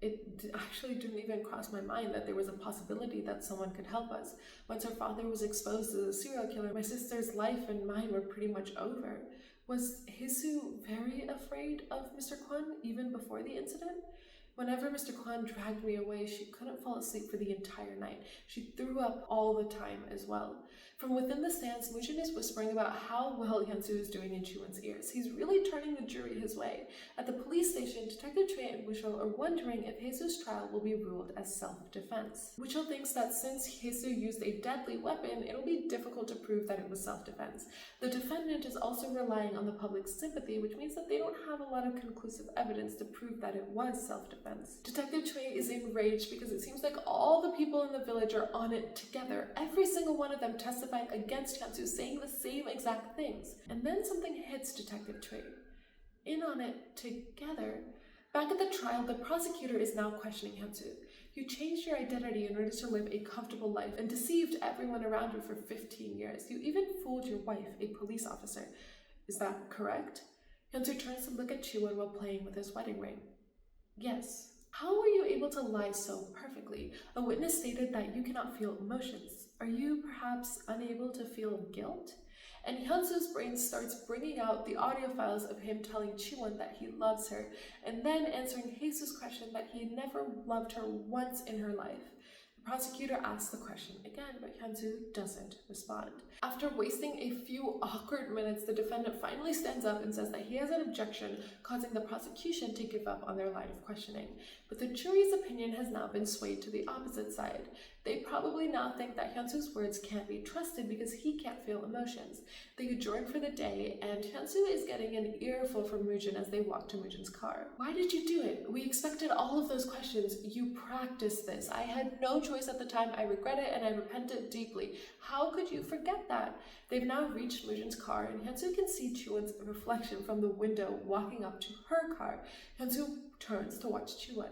It actually didn't even cross my mind that there was a possibility that someone could help us. Once her father was exposed as a serial killer, my sister's life and mine were pretty much over. Was Hisu very afraid of Mr. Kwon even before the incident? Whenever Mr. Kwon dragged me away, she couldn't fall asleep for the entire night. She threw up all the time as well. From within the stands, Moojin is whispering about how well Hyun-soo is doing in Chae-Won's ears. He's really turning the jury his way. At the police station, Detective Chae and Woo-chul are wondering if Jesus' trial will be ruled as self-defense. Woo-chul thinks that since Jesus used a deadly weapon, it'll be difficult to prove that it was self-defense. The defendant is also relying on the public's sympathy, which means that they don't have a lot of conclusive evidence to prove that it was self-defense. Detective Chae is enraged because it seems like all the people in the village are on it together. Every single one of them testified against Hyun-soo, saying the same exact things. And then something hits Detective Chae. In on it together. Back at the trial, the prosecutor is now questioning Hyun-soo. You changed your identity in order to live a comfortable life and deceived everyone around you for 15 years. You even fooled your wife, a police officer. Is that correct? Hyun-soo turns to look at Chae-Won while playing with his wedding ring. Yes. How were you able to lie so perfectly? A witness stated that you cannot feel emotions. Are you perhaps unable to feel guilt? And Hyun-soo's brain starts bringing out the audio files of him telling Chae-Won that he loves her, and then answering Jesus' question that he had never loved her once in her life. The prosecutor asks the question again, but Hyun-soo doesn't respond. After wasting a few awkward minutes, the defendant finally stands up and says that he has an objection, causing the prosecution to give up on their line of questioning. But the jury's opinion has now been swayed to the opposite side. They probably now think that Hyun-soo's words can't be trusted because he can't feel emotions. They adjourn for the day, and Hyun-soo is getting an earful from Moojin as they walk to Moojin's car. Why did you do it? We expected all of those questions. You practiced this. I had no choice at the time. I regret it and I repent it deeply. How could you forget that? They've now reached Moojin's car, and Hyun-soo can see Chae-Won's reflection from the window walking up to her car. Hyun-soo turns to watch Chae-Won.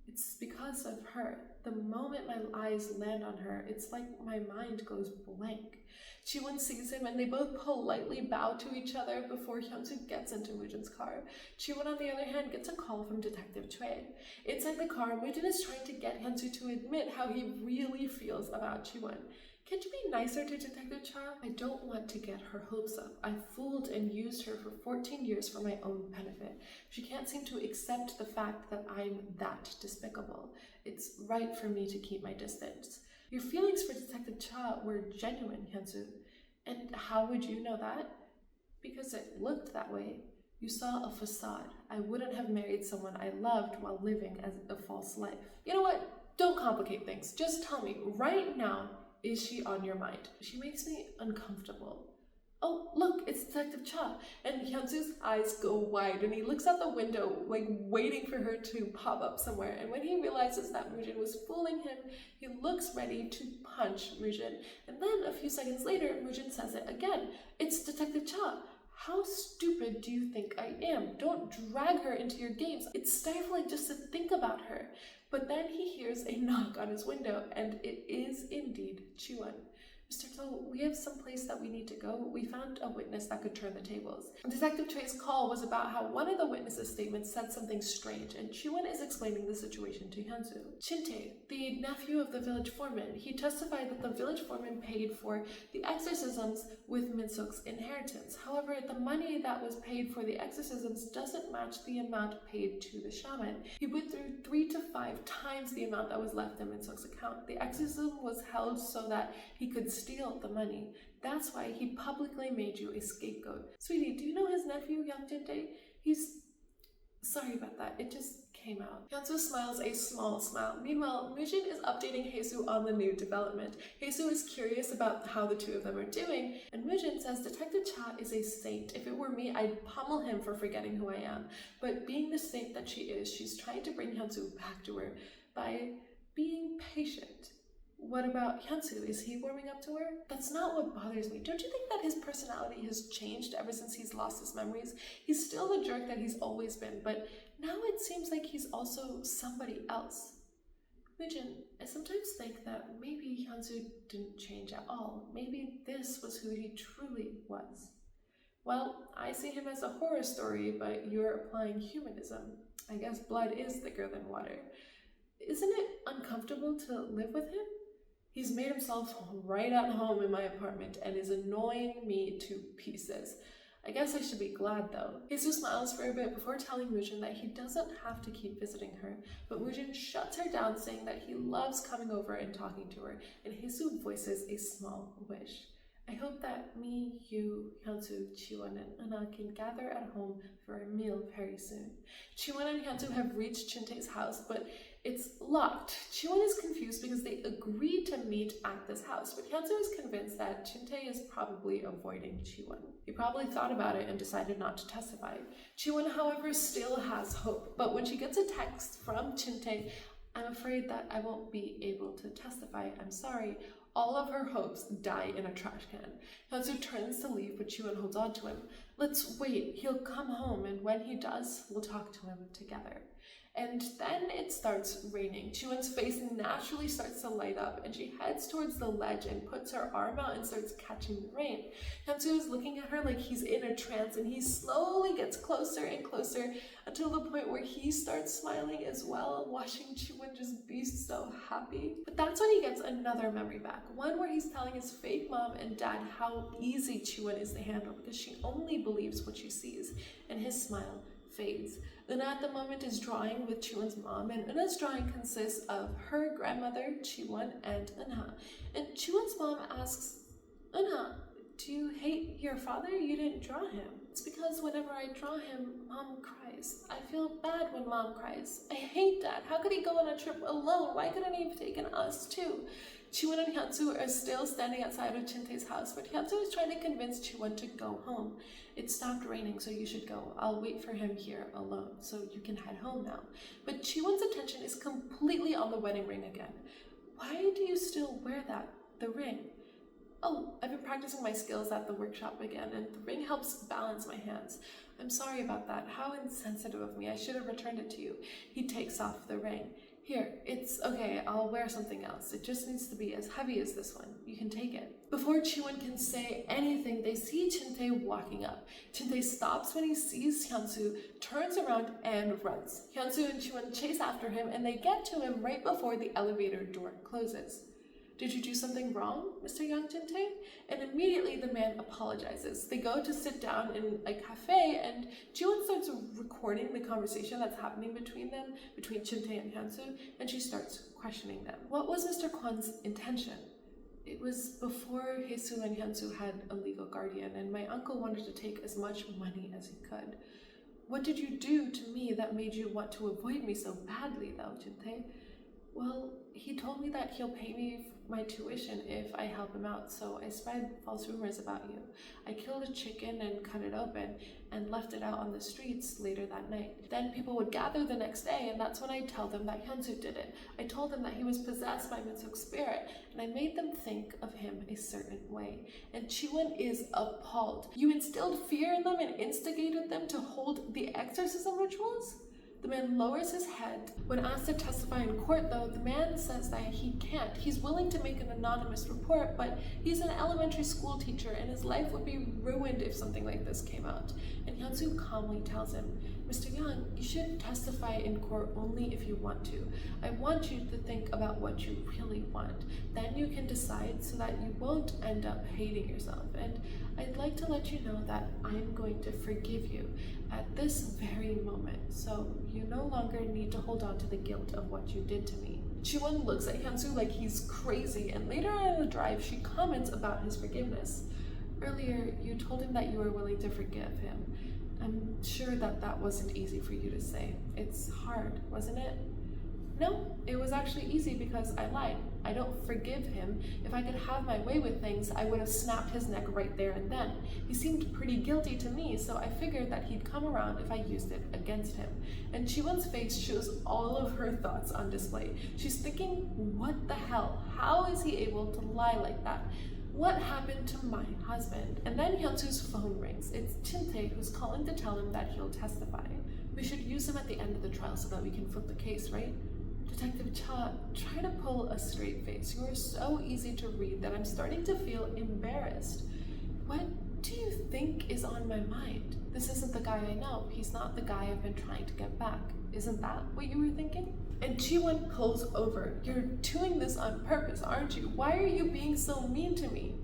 It's because of her. The moment my eyes land on her, it's like my mind goes blank. Chae-Won sees him and they both politely bow to each other before Hyun-soo gets into Moojin's car. Chae-Won, on the other hand, gets a call from Detective Chae. Inside the car, Moojin is trying to get Hyun-soo to admit how he really feels about Chae-Won. Can't you be nicer to Detective Cha? I don't want to get her hopes up. I fooled and used her for 14 years for my own benefit. She can't seem to accept the fact that I'm that despicable. It's right for me to keep my distance. Your feelings for Detective Cha were genuine, Hyun-soo. And how would you know that? Because it looked that way. You saw a facade. I wouldn't have married someone I loved while living as a false life. You know what? Don't complicate things. Just tell me right now, is she on your mind? She makes me uncomfortable. Oh, look, it's Detective Cha. And Hyun-soo's eyes go wide and he looks out the window, like waiting for her to pop up somewhere. And when he realizes that Moojin was fooling him, he looks ready to punch Moojin. And then a few seconds later, Moojin says it again. It's Detective Cha. How stupid do you think I am? Don't drag her into your games. It's stifling just to think about her. But then he hears a knock on his window, and it is indeed Chae-Won. Mr. To, we have some place that we need to go. We found a witness that could turn the tables. Detective Chae's call was about how one of the witnesses' statements said something strange, and Chae-Won is explaining the situation to Hyun-soo. Shin-tae, the nephew of the village foreman, he testified that the village foreman paid for the exorcisms with Min-suk's inheritance. However, the money that was paid for the exorcisms doesn't match the amount paid to the shaman. He withdrew 3 to 5 times the amount that was left in Min-suk's account. The exorcism was held so that he could steal the money. That's why he publicly made you a scapegoat. Sweetie, do you know his nephew, Young Jin-tae? Sorry about that. It just came out. Hyunsu smiles a small smile. Meanwhile, Mujin is updating Haesoo on the new development. Haesoo is curious about how the two of them are doing, and Mujin says Detective Cha is a saint. If it were me, I'd pummel him for forgetting who I am. But being the saint that she is, she's trying to bring Hyunsu back to her by being patient. What about Hyunsu? Is he warming up to her? That's not what bothers me. Don't you think that his personality has changed ever since he's lost his memories? He's still the jerk that he's always been, but now it seems like he's also somebody else. Mujin, I sometimes think that maybe Hyunsu didn't change at all. Maybe this was who he truly was. Well, I see him as a horror story, but you're applying humanism. I guess blood is thicker than water. Isn't it uncomfortable to live with him? He's made himself right at home in my apartment and is annoying me to pieces. I guess I should be glad though. Haesoo smiles for a bit before telling Mujin that he doesn't have to keep visiting her, but Mujin shuts her down, saying that he loves coming over and talking to her, and Haesoo voices a small wish. I hope that me, you, Hyunsu, Chae-Won, and Ana can gather at home for a meal very soon. Chae-Won and Hyunsu have reached Chuntae's house, but it's locked. Chae-Won is confused because they agreed to meet at this house, but Hyunsu is convinced that Chuntae is probably avoiding Chae-Won. He probably thought about it and decided not to testify. Chae-Won, however, still has hope, but when she gets a text from Chuntae, I'm afraid that I won't be able to testify. I'm sorry. All of her hopes die in a trash can. Hyunsu turns to leave, but Chae-Won holds on to him. Let's wait. He'll come home, and when he does, we'll talk to him together. And then it starts raining. Chae-Won's face naturally starts to light up, and she heads towards the ledge and puts her arm out and starts catching the rain. Hyunsu is looking at her like he's in a trance, and he slowly gets closer and closer until the point where he starts smiling as well, watching Chae-Won just be so happy. But that's when he gets another memory back, one where he's telling his fake mom and dad how easy Chae-Won is to handle because she only believes what she sees, and his smile fades. Una at the moment is drawing with Chae-Won's mom, and Una's drawing consists of her grandmother, Chae-Won, and Una. And Chae-Won's mom asks, Una, do you hate your father? You didn't draw him. It's because whenever I draw him, mom cries. I feel bad when mom cries. I hate dad. How could he go on a trip alone? Why couldn't he have taken us too? Chae-Won and Hyunsu are still standing outside of Chuntae's house, but Hyunsu is trying to convince Chae-Won to go home. It stopped raining, so you should go. I'll wait for him here alone, so you can head home now. But Chae-Won's attention is completely on the wedding ring again. Why do you still wear that? The ring? Oh, I've been practicing my skills at the workshop again, and the ring helps balance my hands. I'm sorry about that. How insensitive of me. I should have returned it to you. He takes off the ring. Here, it's okay, I'll wear something else. It just needs to be as heavy as this one. You can take it. Before Chae-Won can say anything, they see Chuntae walking up. Chuntae stops when he sees Hyunsu, turns around, and runs. Hyunsu and Chae-Won chase after him, and they get to him right before the elevator door closes. Did you do something wrong, Mr. Young Chuntae? And immediately the man apologizes. They go to sit down in a cafe, and Chae-Won starts recording the conversation that's happening between them, between Chuntae and Hyunsu, and she starts questioning them. What was Mr. Kwon's intention? It was before Haesoo and Hyunsu had a legal guardian, and my uncle wanted to take as much money as he could. What did you do to me that made you want to avoid me so badly, though, Chuntae? Well, he told me that he'll pay me my tuition if I help him out, so I spread false rumors about you. I killed a chicken and cut it open and left it out on the streets later that night. Then people would gather the next day, and that's when I tell them that Hyunsu did it. I told them that he was possessed by Minseok's spirit, and I made them think of him a certain way. And Chae-Won is appalled. You instilled fear in them and instigated them to hold the exorcism rituals? The man lowers his head. When asked to testify in court, though, the man says that he can't. He's willing to make an anonymous report, but he's an elementary school teacher, and his life would be ruined if something like this came out. And Hyunsu calmly tells him, Mr. Young, you should testify in court only if you want to. I want you to think about what you really want. Then you can decide so that you won't end up hating yourself. And I'd like to let you know that I'm going to forgive you at this very moment, so you no longer need to hold on to the guilt of what you did to me. Chae-Won looks at Hyunsu like he's crazy, and later on in the drive, she comments about his forgiveness. Earlier, you told him that you were willing to forgive him. I'm sure that that wasn't easy for you to say. It's hard, wasn't it? No, it was actually easy because I lied. I don't forgive him. If I could have my way with things, I would have snapped his neck right there and then. He seemed pretty guilty to me, so I figured that he'd come around if I used it against him. And Chae-Won's face shows all of her thoughts on display. She's thinking, what the hell? How is he able to lie like that? What happened to my husband? And then Hyun-soo's phone rings. It's Jin-tae who's calling to tell him that he'll testify. We should use him at the end of the trial so that we can flip the case, right? Detective Cha, try to pull a straight face. You are so easy to read that I'm starting to feel embarrassed. What do you think is on my mind? This isn't the guy I know. He's not the guy I've been trying to get back. Isn't that what you were thinking? And Chae-Won pulls over. You're doing this on purpose, aren't you? Why are you being so mean to me?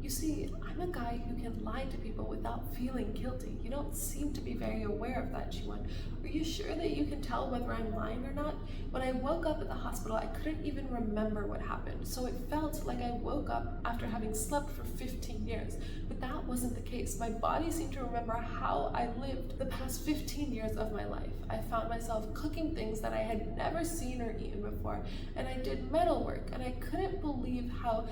You see, I'm a guy who can lie to people without feeling guilty. You don't seem to be very aware of that, Chae-Won. Are you sure that you can tell whether I'm lying or not? When I woke up at the hospital, I couldn't even remember what happened, so it felt like I woke up after having slept for 15 years. But that wasn't the case. My body seemed to remember how I lived the past 15 years of my life. I found myself cooking things that I had never seen or eaten before, and I did metalwork, and I couldn't believe how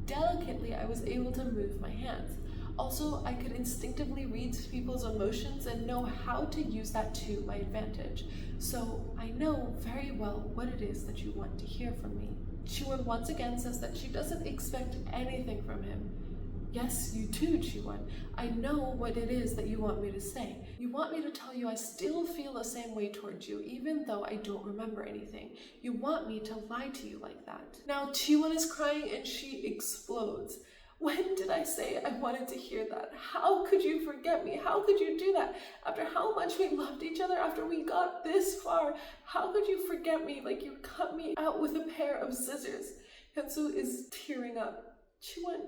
delicately I was able to move my hands. Also, I could instinctively read people's emotions and know how to use that to my advantage. So I know very well what it is that you want to hear from me. Chae-Won once again says that she doesn't expect anything from him. Yes, you do, Chae-Won. I know what it is that you want me to say. You want me to tell you I still feel the same way towards you, even though I don't remember anything. You want me to lie to you like that. Now Chae-Won is crying and she explodes. When did I say I wanted to hear that? How could you forget me? How could you do that? After how much we loved each other, after we got this far, how could you forget me like you cut me out with a pair of scissors? Hyun-soo is tearing up. Chae-Won,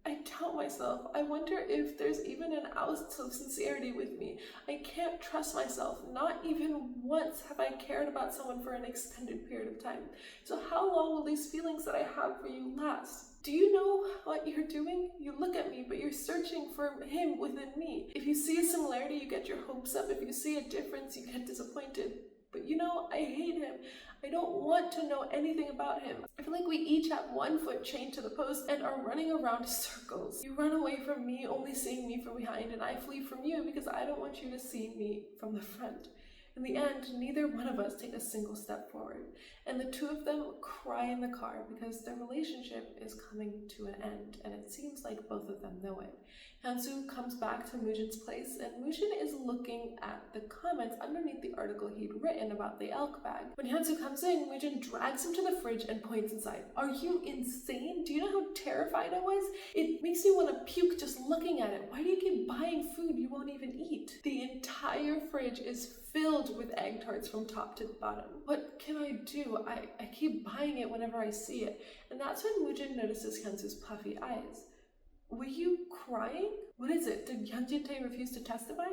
I doubt myself. I wonder if there's even an ounce of sincerity with me. I can't trust myself. Not even once have I cared about someone for an extended period of time. So how long will these feelings that I have for you last? Do you know what you're doing? You look at me, but you're searching for him within me. If you see a similarity, you get your hopes up. If you see a difference, you get disappointed. But you know, I hate him. I don't want to know anything about him. I feel like we each have one foot chained to the post and are running around circles. You run away from me, only seeing me from behind, and I flee from you because I don't want you to see me from the front. In the end, neither one of us take a single step forward, and the two of them cry in the car because their relationship is coming to an end, and it seems like both of them know it. Hyun-soo comes back to Moojin's place, and Moojin is looking at the comments underneath the article he'd written about the elk bag. When Hyun-soo comes in, Moojin drags him to the fridge and points inside. Are you insane? Do you know how terrified I was? It makes me want to puke just looking at it. Why do you keep buying food you won't even eat? The entire fridge is filled with egg tarts from top to bottom. What can I do? I keep buying it whenever I see it. And that's when Moojin notices Hyun-soo's puffy eyes. Were you crying? What is it? Did Jin-tae refuse to testify?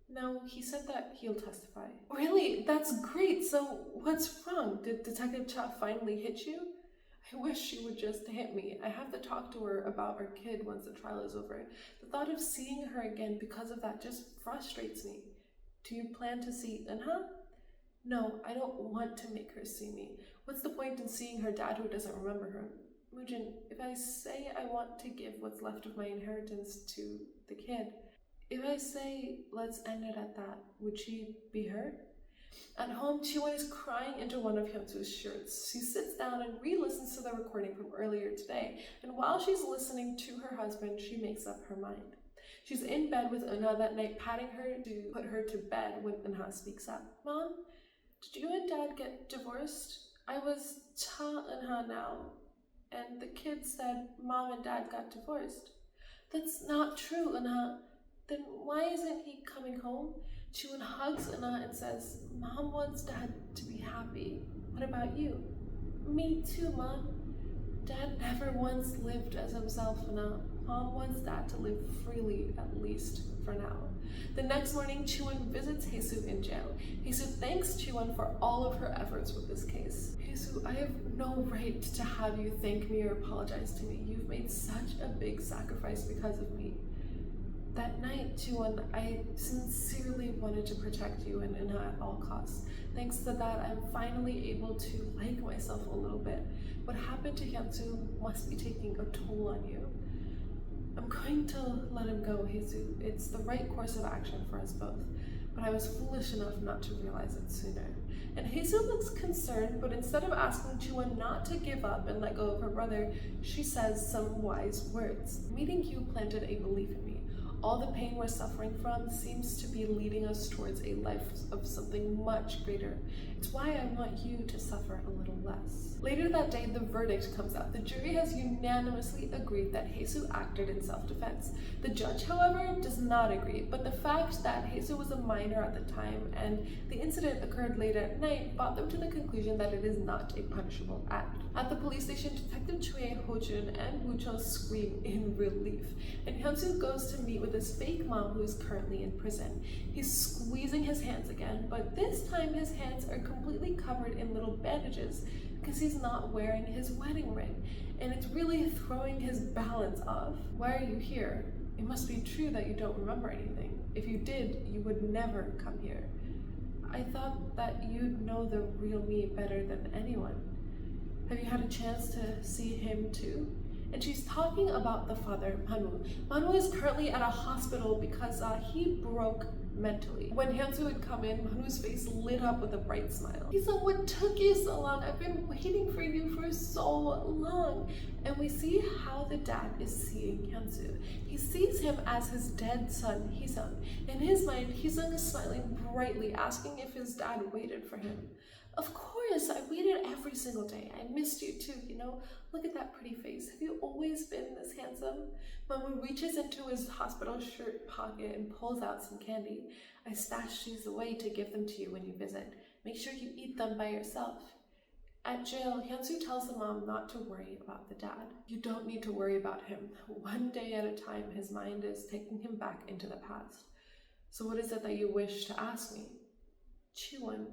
No, he said that he'll testify. Really? That's great. So what's wrong? Did Detective Cha finally hit you? I wish she would just hit me. I have to talk to her about our kid once the trial is over. The thought of seeing her again because of that just frustrates me. Do you plan to see Eunha? No, I don't want to make her see me. What's the point in seeing her dad who doesn't remember her? Moojin, if I say I want to give what's left of my inheritance to the kid, if I say let's end it at that, would she be hurt? At home, Chae-Won is crying into one of Hyun-soo's shirts. She sits down and re-listens to the recording from earlier today, and while she's listening to her husband, she makes up her mind. She's in bed with Eunha that night, patting her to put her to bed when Eunha speaks up. Mom, did you and Dad get divorced? I was Cha Eunha now, and the kid said Mom and Dad got divorced. That's not true, Eunha. Then why isn't he coming home? Chae-Won hugs Eunha and says, Mom wants Dad to be happy. What about you? Me too, Mom. Dad never once lived as himself, Eunha. Mom wants Dad to live freely, at least for now. The next morning, Chae-Won visits Haesoo in jail. Haesoo thanks Chae-Won for all of her efforts with this case. Haesoo, I have no right to have you thank me or apologize to me. You've made such a big sacrifice because of me. That night, Chae-Won, I sincerely wanted to protect you and at all costs. Thanks to that, I'm finally able to like myself a little bit. What happened to Hyunsu must be taking a toll on you. I'm going to let him go, Haesu. It's the right course of action for us both. But I was foolish enough not to realize it sooner. And Haesu looks concerned, but instead of asking Chae-Won not to give up and let go of her brother, she says some wise words. Meeting you planted a belief in me. All the pain we're suffering from seems to be leading us towards a life of something much greater. It's why I want you to suffer a little less. Later that day, the verdict comes out. The jury has unanimously agreed that Haesu acted in self-defense. The judge, however, does not agree, but the fact that Haesu was a minor at the time and the incident occurred late at night brought them to the conclusion that it is not a punishable act. At the police station, Detective Choi, Ho-jun, and Woo-cho scream in relief, and Hyunsu goes to meet with his fake mom who is currently in prison. He's squeezing his hands again, but this time his hands are completely covered in little bandages because he's not wearing his wedding ring, and it's really throwing his balance off. Why are you here? It must be true that you don't remember anything. If you did, you would never come here. I thought that you'd know the real me better than anyone. Have you had a chance to see him too? And she's talking about the father, Manu. Manu is currently at a hospital because he broke mentally. When Hyunsu had come in, Manu's face lit up with a bright smile. He's like, what took you so long? I've been waiting for you for so long. And we see how the dad is seeing Hyunsu. He sees him as his dead son, Heesung. In his mind, Heesung is smiling brightly, asking if his dad waited for him. Of course, I waited every single day. I missed you too, you know? Look at that pretty face. Have you always been this handsome? Mamu reaches into his hospital shirt pocket and pulls out some candy. I stashed these away to give them to you when you visit. Make sure you eat them by yourself. At jail, Hyunsu tells the mom not to worry about the dad. You don't need to worry about him. One day at a time, his mind is taking him back into the past. So what is it that you wish to ask me? Chae-Won,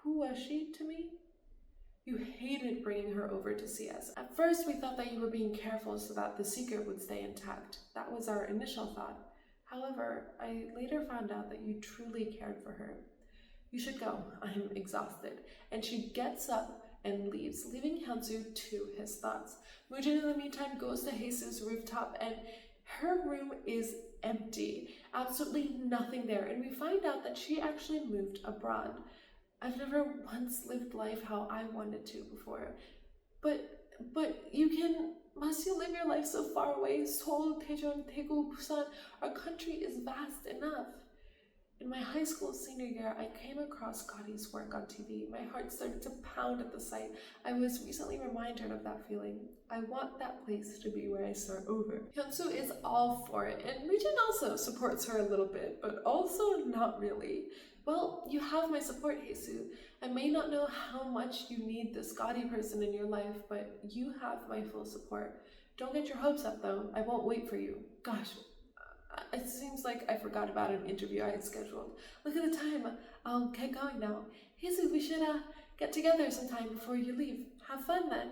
who was she to me? You hated bringing her over to see us. At first, we thought that you were being careful so that the secret would stay intact. That was our initial thought. However, I later found out that you truly cared for her. You should go. I'm exhausted. And she gets up and leaves, leaving Hyunsu to his thoughts. Moojin, in the meantime, goes to Haesu's rooftop, and her room is empty. Absolutely nothing there. And we find out that she actually moved abroad. I've never once lived life how I wanted to before. But must you live your life so far away? Seoul, Daejeon, Daegu, Busan, our country is vast enough. In my high school senior year, I came across Scotty's work on TV. My heart started to pound at the sight. I was recently reminded of that feeling. I want that place to be where I start over. Hyunsu is all for it, and Moojin also supports her a little bit, but also not really. Well, you have my support, Haesu. I may not know how much you need the Scotty person in your life, but you have my full support. Don't get your hopes up, though. I won't wait for you. Gosh, it seems like I forgot about an interview I had scheduled. Look at the time. I'll get going now. Haesu, we should get together sometime before you leave. Have fun then.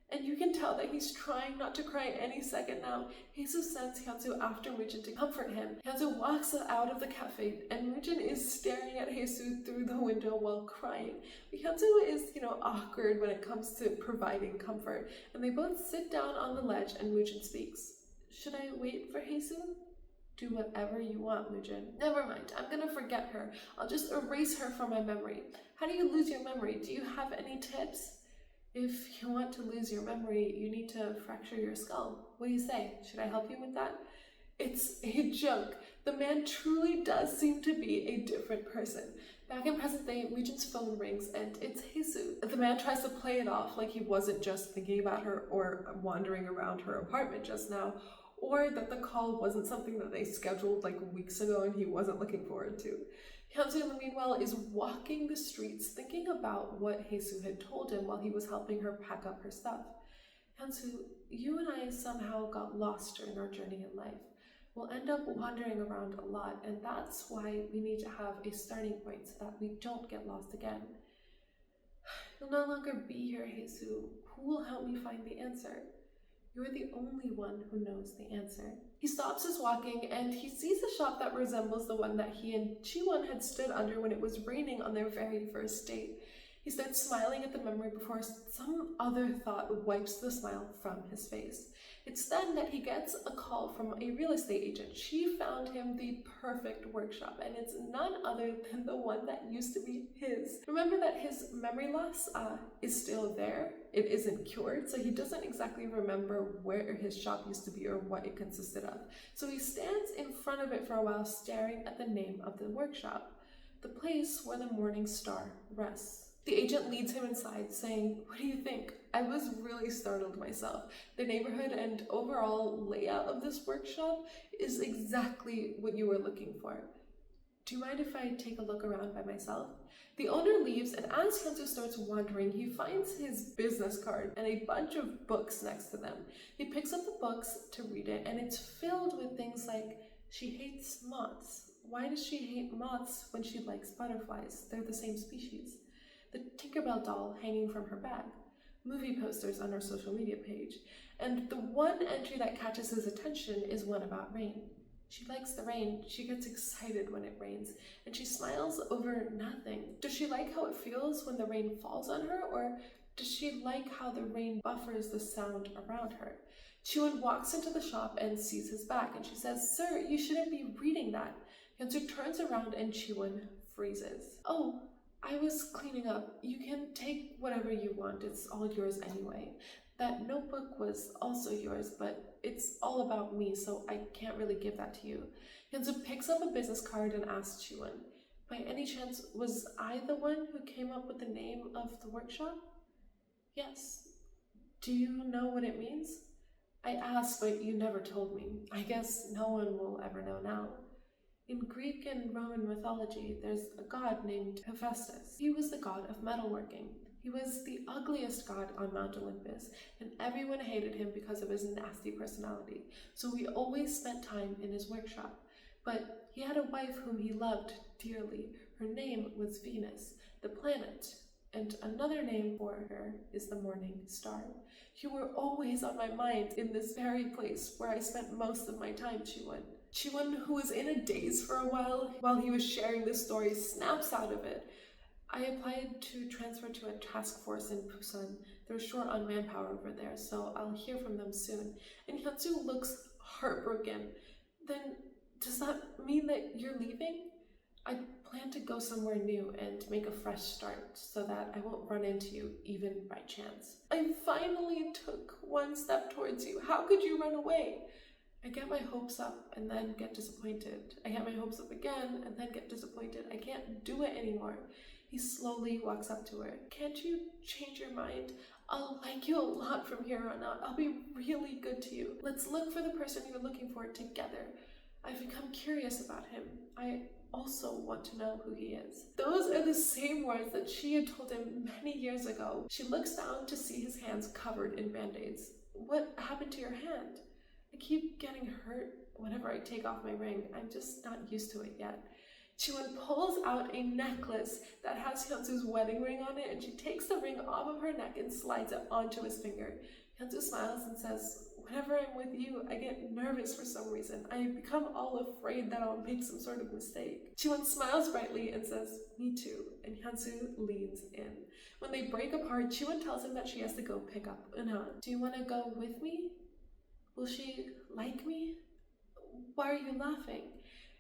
And you can tell that he's trying not to cry any second now. Haesu sends Hyunsu after Moojin to comfort him. Hyunsu walks out of the cafe, and Moojin is staring at Haesu through the window while crying. Hyunsu is, awkward when it comes to providing comfort, and they both sit down on the ledge and Moojin speaks. Should I wait for Haesu? Do whatever you want, Moojin. Never mind, I'm gonna forget her. I'll just erase her from my memory. How do you lose your memory? Do you have any tips? If you want to lose your memory, you need to fracture your skull. What do you say? Should I help you with that? It's a joke. The man truly does seem to be a different person. Back in present day, Moojin's phone rings and it's Haesu. The man tries to play it off like he wasn't just thinking about her or wandering around her apartment just now, or that the call wasn't something that they scheduled like weeks ago and he wasn't looking forward to. Hyunsu, in the meanwhile, is walking the streets thinking about what Haesu had told him while he was helping her pack up her stuff. Hyunsu, you and I somehow got lost during our journey in life. We'll end up wandering around a lot, and that's why we need to have a starting point so that we don't get lost again. You'll no longer be here, Haesu. Who will help me find the answer? You're the only one who knows the answer. He stops his walking and he sees a shop that resembles the one that he and Chae-Won had stood under when it was raining on their very first date. He starts smiling at the memory before some other thought wipes the smile from his face. It's then that he gets a call from a real estate agent. She found him the perfect workshop, and it's none other than the one that used to be his. Remember that his memory loss is still there. It isn't cured, so he doesn't exactly remember where his shop used to be or what it consisted of. So he stands in front of it for a while, staring at the name of the workshop, the place where the morning star rests. The agent leads him inside, saying, "What do you think?" I was really startled myself. The neighborhood and overall layout of this workshop is exactly what you were looking for. Do you mind if I take a look around by myself? The owner leaves, and as Hyunsu starts wandering, he finds his business card and a bunch of books next to them. He picks up the books to read it, and it's filled with things like, she hates moths. Why does she hate moths when she likes butterflies? They're the same species. The Tinkerbell doll hanging from her bag, movie posters on her social media page, and the one entry that catches his attention is one about rain. She likes the rain, she gets excited when it rains, and she smiles over nothing. Does she like how it feels when the rain falls on her, or does she like how the rain buffers the sound around her? Chae-Won walks into the shop and sees his bag, and she says, "Sir, you shouldn't be reading that." Hyunsu turns around and Chae-Won freezes. "Oh, I was cleaning up. You can take whatever you want. It's all yours anyway. That notebook was also yours, but it's all about me, so I can't really give that to you." Hyunsu picks up a business card and asks Chae-Won, "By any chance, was I the one who came up with the name of the workshop?" "Yes." "Do you know what it means?" "I asked, but you never told me. I guess no one will ever know now." In Greek and Roman mythology, there's a god named Hephaestus. He was the god of metalworking. He was the ugliest god on Mount Olympus, and everyone hated him because of his nasty personality, so he always spent time in his workshop. But he had a wife whom he loved dearly. Her name was Venus, the planet, and another name for her is the morning star. You were always on my mind in this very place where I spent most of my time, Chae-Won. Chae-Won, who was in a daze for a while he was sharing this story, snaps out of it. "I applied to transfer to a task force in Busan. They're short on manpower over there, so I'll hear from them soon." And Hyunsu looks heartbroken. "Then does that mean that you're leaving?" "I plan to go somewhere new and make a fresh start so that I won't run into you even by chance." "I finally took one step towards you. How could you run away?" "I get my hopes up and then get disappointed. I get my hopes up again and then get disappointed. I can't do it anymore." He slowly walks up to her. "Can't you change your mind? I'll like you a lot from here on out. I'll be really good to you. Let's look for the person you're looking for together. I've become curious about him. I also want to know who he is." Those are the same words that she had told him many years ago. She looks down to see his hands covered in band-aids. "What happened to your hand?" "I keep getting hurt whenever I take off my ring. I'm just not used to it yet." Chae-Won pulls out a necklace that has Hyunsu's wedding ring on it, and she takes the ring off of her neck and slides it onto his finger. Hyunsu smiles and says, "Whenever I'm with you, I get nervous for some reason. I become all afraid that I'll make some sort of mistake." Chae-Won smiles brightly and says, "Me too," and Hyunsu leans in. When they break apart, Chae-Won tells him that she has to go pick up Eun-ha. "Do you want to go with me? Will she like me?" "Why are you laughing?"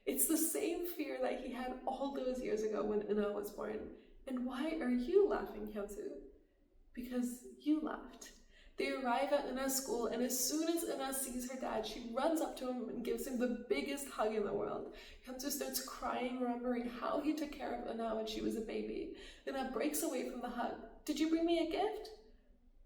It's the same fear that he had all those years ago when Eun-ha was born. "And why are you laughing, Hyunsu?" "Because you laughed." They arrive at Eun-ha's school, and as soon as Eun-ha sees her dad, she runs up to him and gives him the biggest hug in the world. Hyunsu starts crying, remembering how he took care of Eun-ha when she was a baby. Eun-ha breaks away from the hug. "Did you bring me a gift?"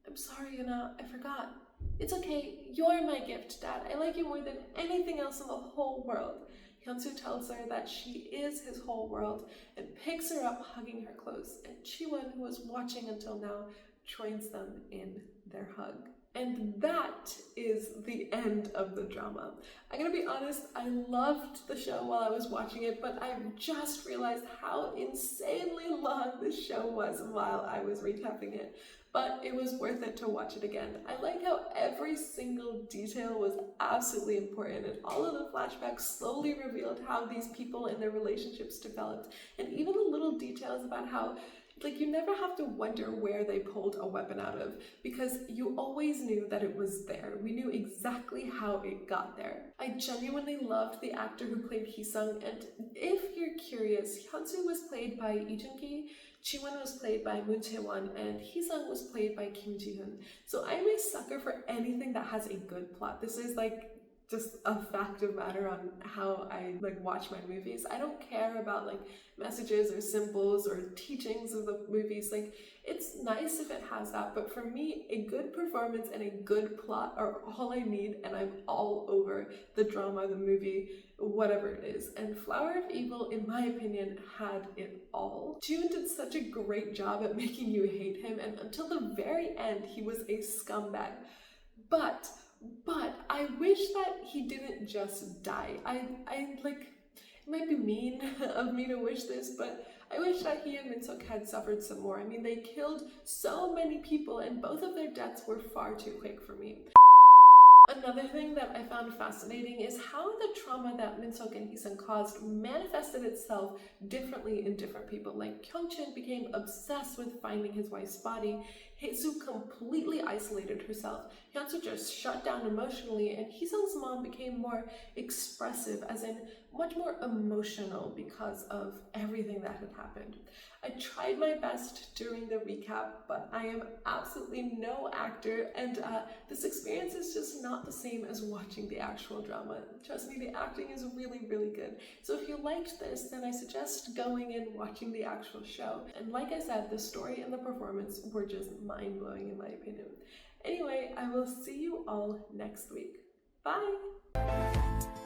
"I'm sorry, Eun-ha, I forgot." "It's okay, you're my gift, Dad. I like you more than anything else in the whole world." Hyunsu tells her that she is his whole world and picks her up, hugging her close, and Chae-Won, who was watching until now, joins them in their hug. And that is the end of the drama. I'm gonna be honest, I loved the show while I was watching it, but I've just realized how insanely long long this show was while I was recapping it, but it was worth it to watch it again. I like how every single detail was absolutely important, and all of the flashbacks slowly revealed how these people and their relationships developed, and even the little details about how you never have to wonder where they pulled a weapon out of, because you always knew that it was there. We knew exactly how it got there. I genuinely loved the actor who played Hee-sung, and if you're curious, Hyun-soo was played by Joon-Gi, Chae-Won was played by Chae-Won, and Hee-sung was played by Kim Ji-hoon. So I'm a sucker for anything that has a good plot. This is just a fact of matter on how I watch my movies. I don't care about messages or symbols or teachings of the movies. It's nice if it has that, but for me, a good performance and a good plot are all I need, and I'm all over the drama, the movie, whatever it is. And Flower of Evil, in my opinion, had it all. Joon did such a great job at making you hate him, and until the very end, he was a scumbag. But I wish that he didn't just die. It might be mean of me to wish this, but I wish that he and Min-seok had suffered some more. I mean, they killed so many people, and both of their deaths were far too quick for me. Another thing that I found fascinating is how the trauma that Min-seok and Hee-sung caused manifested itself differently in different people. Kyung-chin became obsessed with finding his wife's body, Hae-soo completely isolated herself, Hyun-soo just shut down emotionally, and Hee-sung's mom became more expressive, as in much more emotional because of everything that had happened. I tried my best during the recap, but I am absolutely no actor, and this experience is just not the same as watching the actual drama. Trust me, the acting is really, really good. So if you liked this, then I suggest going and watching the actual show. And like I said, the story and the performance were just mind-blowing in my opinion. Anyway, I will see you all next week. Bye!